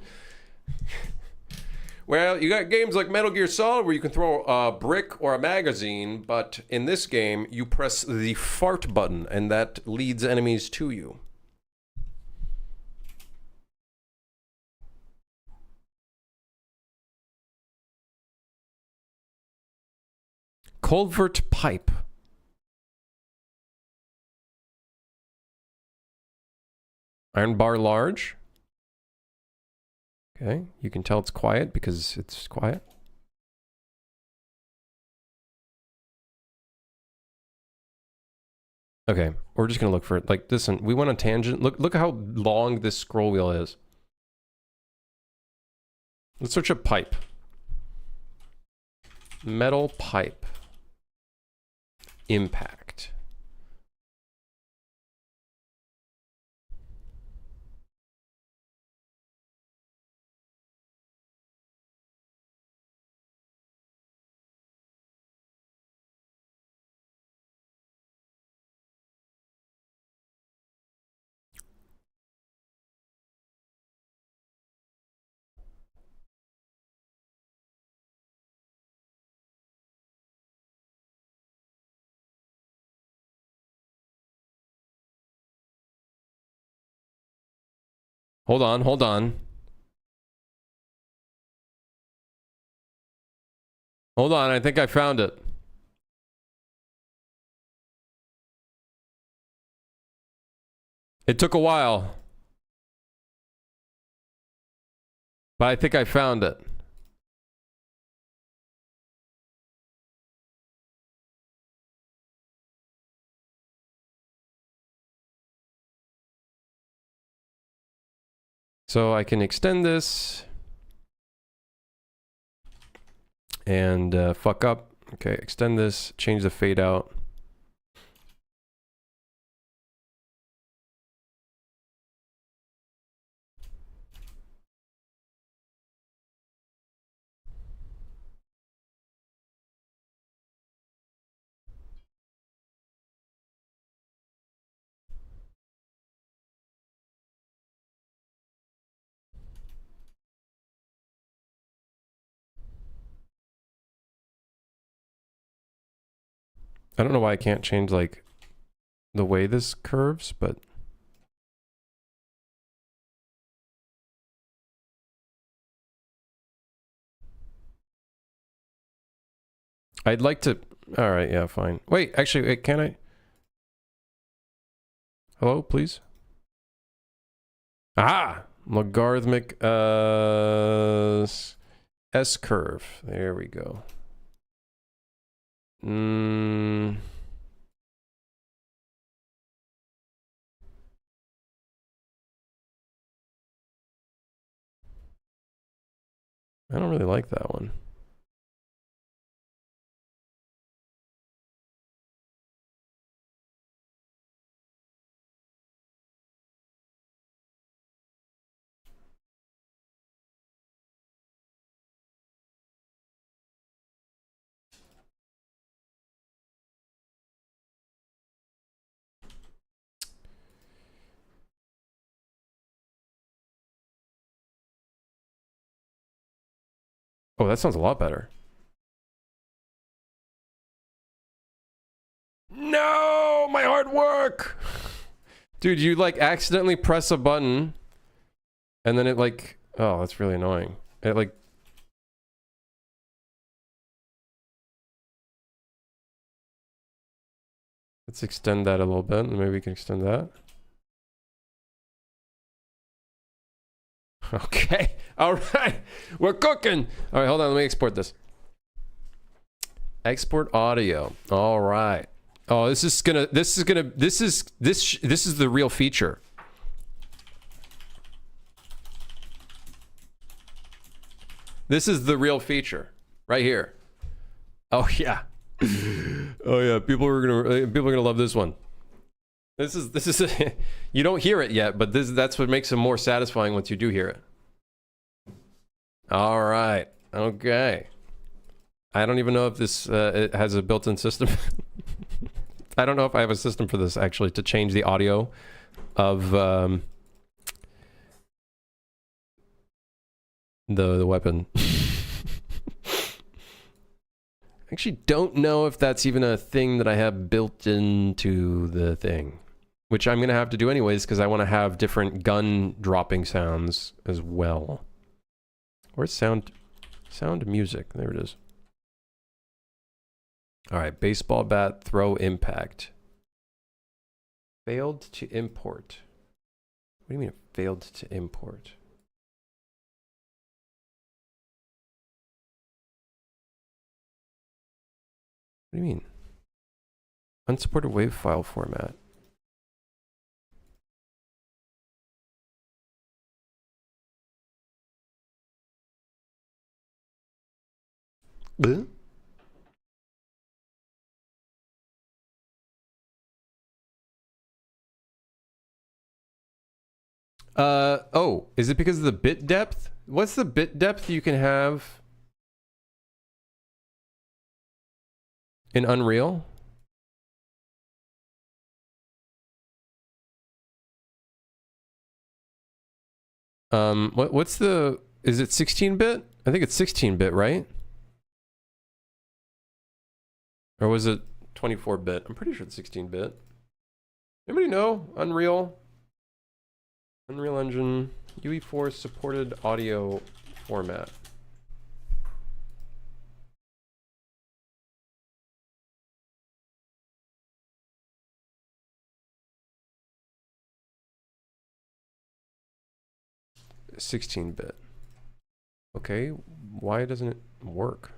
Well, you got games like Metal Gear Solid where you can throw a brick or a magazine, but in this game, you press the fart button, and that leads enemies to you. Culvert pipe. Iron bar large. Okay, you can tell it's quiet because it's quiet. Okay, we're just gonna look for it. Like, listen, we went on tangent. Look how long this scroll wheel is. Let's search up pipe. Metal pipe. Impact. Hold on, hold on. Hold on, I think I found it. It took a while. But I think I found it. So I can extend this and fuck up. Okay, extend this, change the fade out. I don't know why I can't change, like, the way this curves, but... I'd like to... Alright, yeah, fine. Wait, actually, wait, can I... Hello, please? Ah! Logarithmic, S-curve. There we go. I don't really like that one. Oh, that sounds a lot better. No, my hard work. Dude, you like accidentally press a button and then it like, oh, that's really annoying. It like, let's extend that a little bit. Maybe we can extend that. Okay. All right. We're cooking. All right, hold on. Let me export this. Export audio. All right. Oh, this is the real feature. This is the real feature right here. Oh yeah. Oh yeah. People are gonna love this one. This is you don't hear it yet, but that's what makes it more satisfying once you do hear it. All right. Okay. I don't even know if this it has a built-in system. I don't know if I have a system for this actually to change the audio of the weapon. I actually don't know if that's even a thing that I have built into the thing, which I'm gonna have to do anyways because I want to have different gun dropping sounds as well. Where's sound music? There it is. All right, baseball bat throw impact. Failed to import. What do you mean it failed to import? What do you mean? Unsupported WAV file format. Oh, is it because of the bit depth? What's the bit depth you can have in Unreal? What's the, is it 16-bit? I think it's 16-bit, right? Or was it 24-bit? I'm pretty sure it's 16-bit. Anybody know? Unreal Engine UE4 supported audio format. — 16-bit. Okay, why doesn't it work?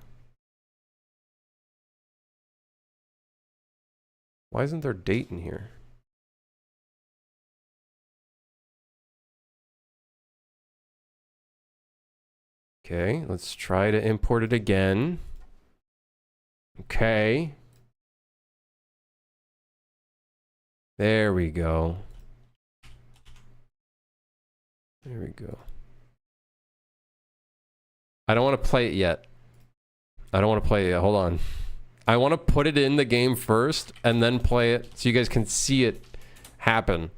Why isn't there date in here? Okay, let's try to import it again. Okay. There we go. There we go. I don't want to play it yet. I don't want to play it yet. Hold on. I want to put it in the game first and then play it so you guys can see it happen.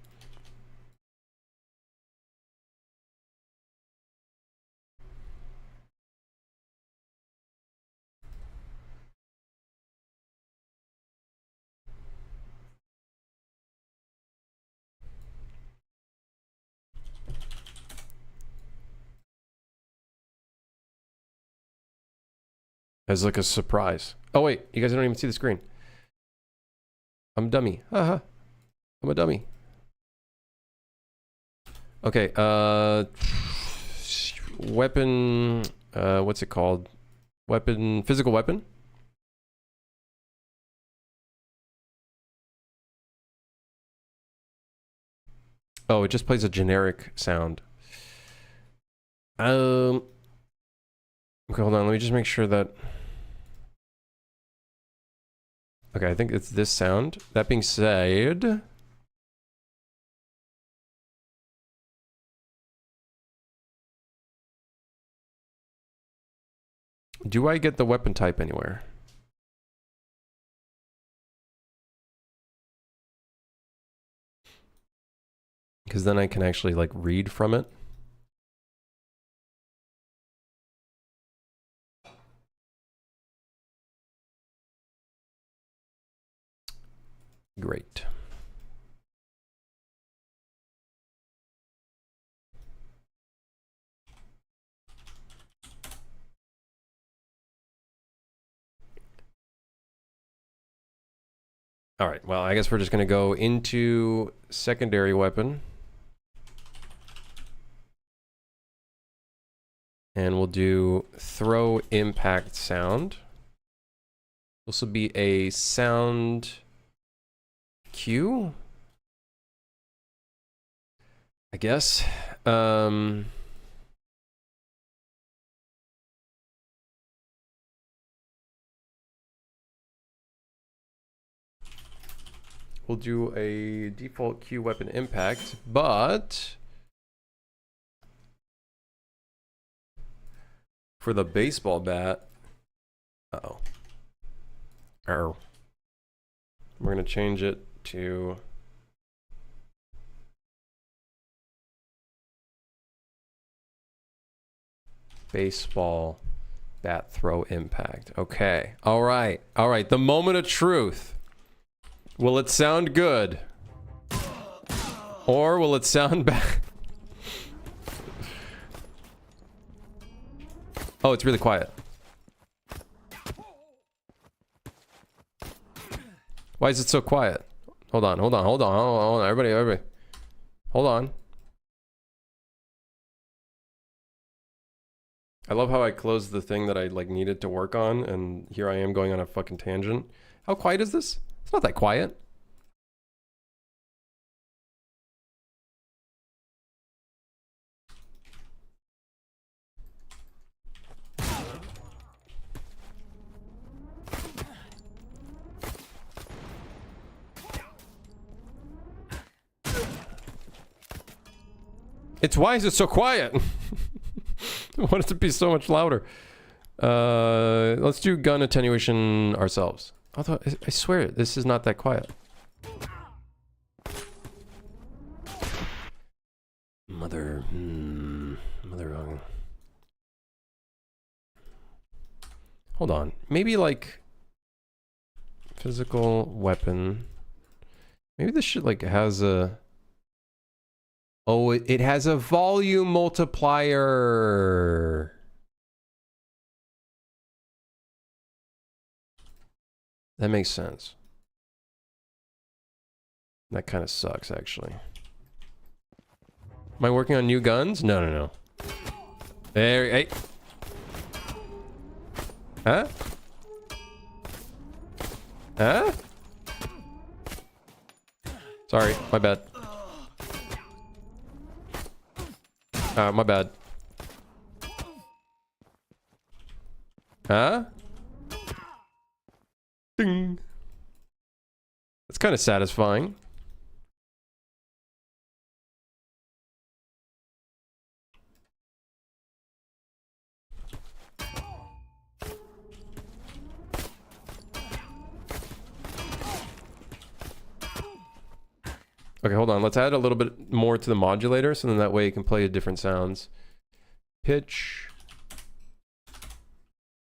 As like a surprise. Oh wait, you guys don't even see the screen. I'm a dummy. Haha. I'm a dummy. Okay, weapon, what's it called? Weapon, physical weapon? Oh, it just plays a generic sound. Okay, hold on, let me just make sure that... Okay, I think it's this sound. That being said... Do I get the weapon type anywhere? Because then I can actually like read from it. Great. All right, well, I guess we're just going to go into secondary weapon. And we'll do throw impact sound. This will be a sound cue, I guess. We'll do a default cue weapon impact, but For the baseball bat. Uh-oh. Oh. We're going to change it to... baseball bat throw impact. Okay. All right. All right. The moment of truth. Will it sound good? Or will it sound bad? Oh, it's really quiet. Why is it so quiet? Hold on, hold on, hold on, hold on. Everybody. Hold on. I love how I closed the thing that I like needed to work on, and here I am going on a fucking tangent. How quiet is this? It's not that quiet. It's why is it so quiet? Why does it be so much louder? Let's do gun attenuation ourselves. Although I swear this is not that quiet. Mother. Hold on. Maybe like physical weapon. Maybe this shit like has a... Oh, it has a volume multiplier. That makes sense. That kind of sucks, actually. Am I working on new guns? No, no, no. There, hey. Huh? Huh? Sorry, my bad. My bad. Huh? Ding. That's kind of satisfying. Okay, hold on. Let's add a little bit more to the modulator, so then that way it can play different sounds. Pitch.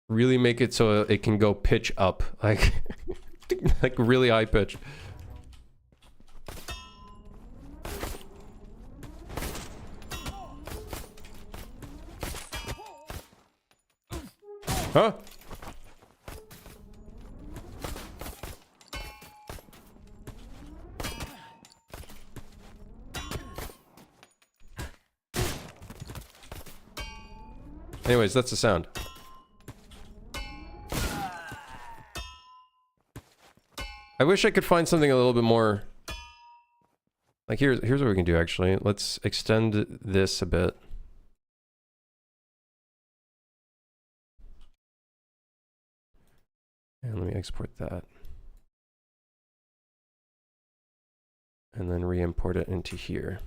Really make it so it can go pitch up, like, like really high pitch. Huh? Anyways, that's the sound. I wish I could find something a little bit more... Like here's what we can do actually. Let's extend this a bit. And let me export that. And then re-import it into here.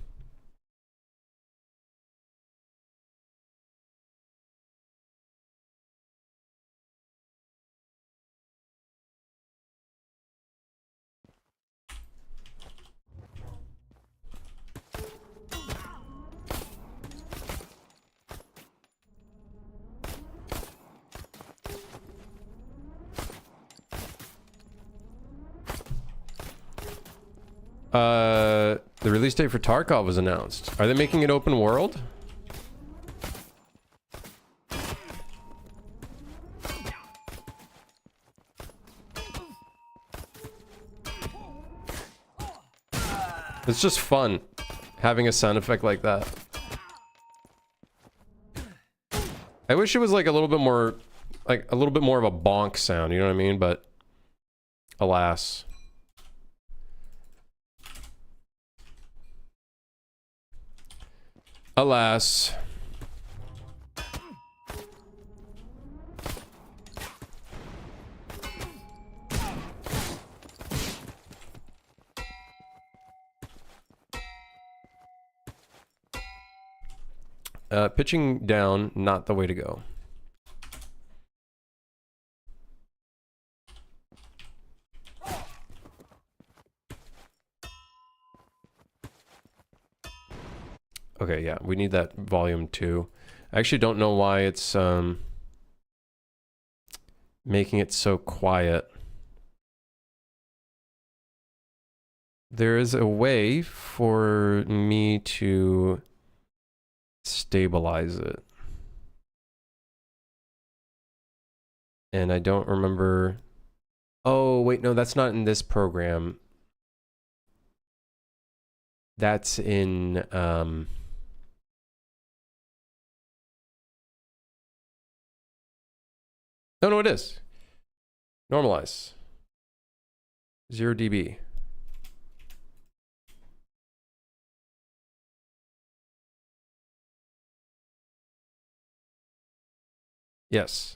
The release date for Tarkov was announced. Are they making it open world? It's just fun having a sound effect like that. I wish it was like a little bit more, like a little bit more of a bonk sound, you know what I mean? But alas. Alas. Pitching down, not the way to go. Okay, yeah, we need that volume too. I actually don't know why it's making it so quiet. There is a way for me to stabilize it. And I don't remember. Oh, wait, no, that's not in this program. That's in no, it is. Normalize. 0 dB. Yes.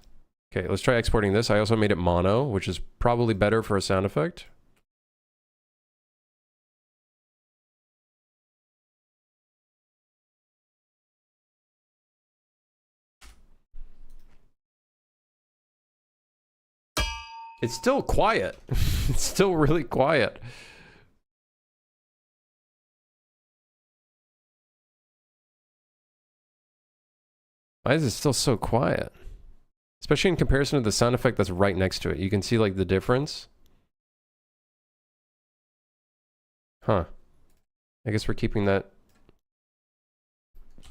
Okay, let's try exporting this. I also made it mono, which is probably better for a sound effect. It's still quiet. It's still really quiet. Why is it still so quiet? Especially in comparison to the sound effect that's right next to it. You can see like the difference. Huh. I guess we're keeping that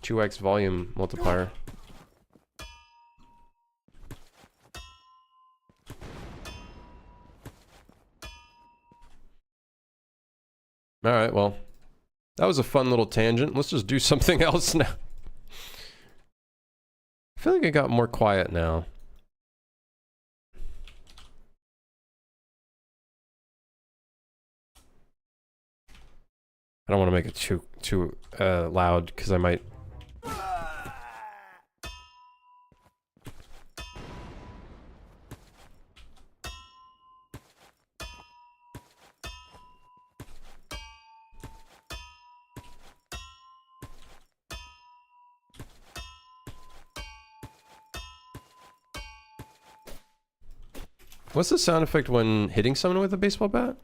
2x volume multiplier. All right, well, that was a fun little tangent. Let's just do something else now. I feel like it got more quiet now. I don't want to make it too loud because I might. What's the sound effect when hitting someone with a baseball bat?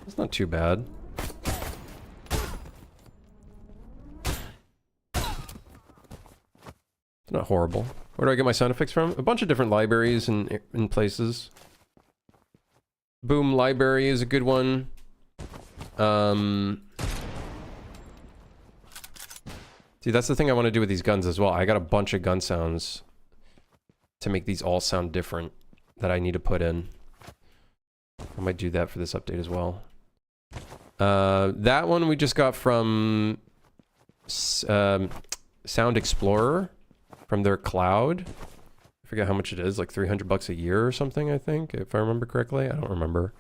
It's not too bad. It's not horrible. Where do I get my sound effects from? A bunch of different libraries and in places. Boom Library is a good one. See, that's the thing I want to do with these guns as well. I got a bunch of gun sounds to make these all sound different that I need to put in. I might do that for this update as well. That one we just got from Sound Explorer from their cloud. I forget how much it is, like $300 a year or something, I think, if I remember correctly. I don't remember.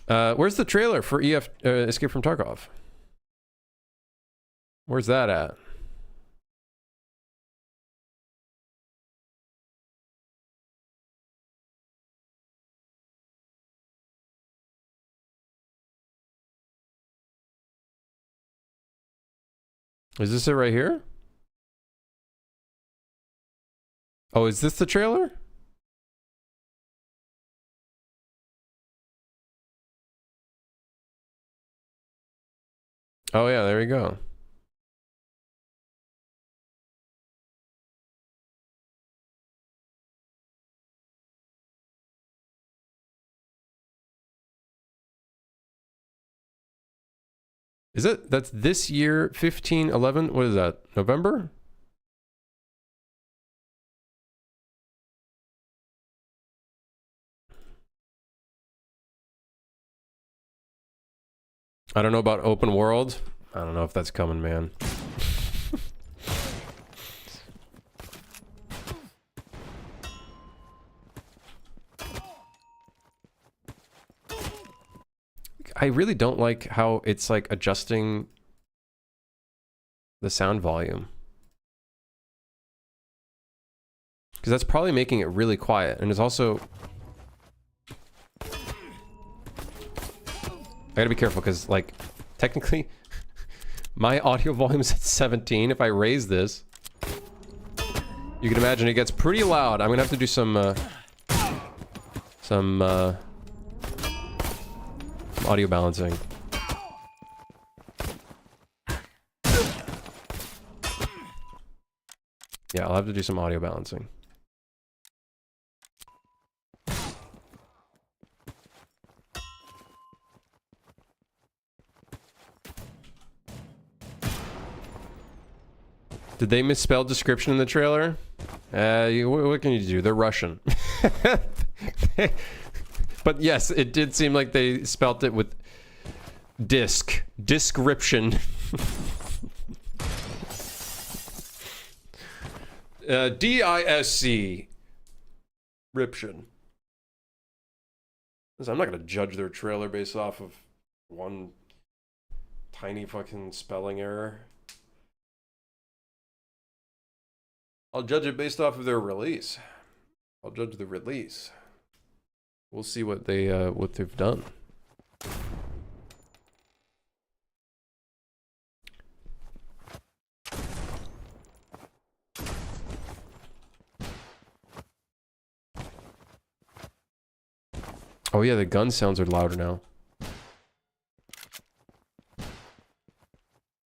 Where's the trailer for Escape from Tarkov? Where's that at? Is this it right here? Oh, is this the trailer? Oh yeah, there you go. Is it? That's this year, 15/11. What is that? November? I don't know about open world. I don't know if that's coming, man. I really don't like how it's like adjusting the sound volume. Because that's probably making it really quiet. And it's also... I gotta be careful because, like, technically, my audio volume is at 17. If I raise this, you can imagine it gets pretty loud. I'm gonna have to do some audio balancing. Yeah, I'll have to do some audio balancing. Did they misspell description in the trailer? What can you do? They're Russian. But yes, it did seem like they spelt it with description. D-I-S-C. Ription. Listen, I'm not gonna judge their trailer based off of one tiny fucking spelling error. I'll judge it based off of their release. I'll judge the release. We'll see what they've done. Oh yeah, the gun sounds are louder now.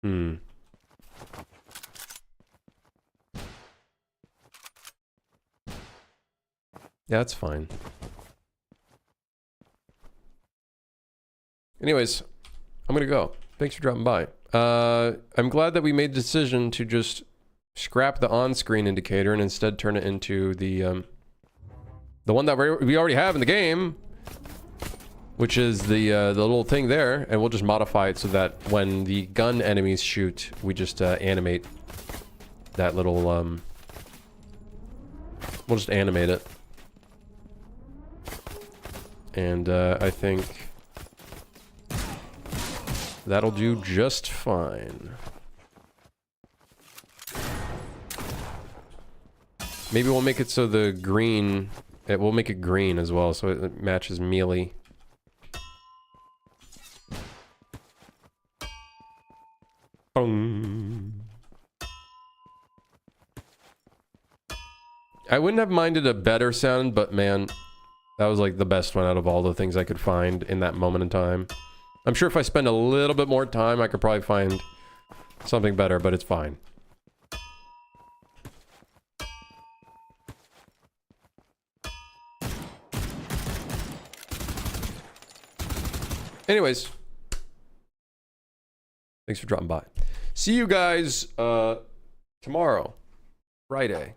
Hmm. Yeah, that's fine. Anyways, I'm gonna go. Thanks for dropping by. I'm glad that we made the decision to just scrap the on-screen indicator and instead turn it into the one that we already have in the game, which is the little thing there, and we'll just modify it so that when the gun enemies shoot, we just animate that little we'll just animate it. And I think that'll do just fine. Maybe we'll make it so the green, we'll make it green as well so it matches melee. Boom. I wouldn't have minded a better sound, but man, that was like the best one out of all the things I could find in that moment in time. I'm sure if I spend a little bit more time, I could probably find something better, but it's fine. Anyways, thanks for dropping by. See you guys tomorrow, Friday.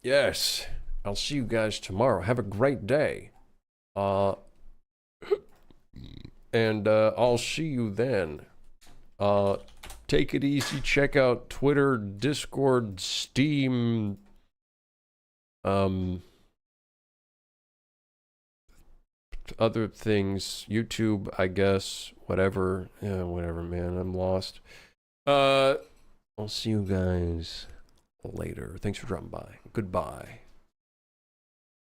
Yes, I'll see you guys tomorrow. Have a great day. And I'll see you then. Take it easy. Check out Twitter, Discord, Steam. Other things, YouTube, I guess, whatever. Yeah, whatever, man. I'm lost. I'll see you guys later. Thanks for dropping by. Goodbye.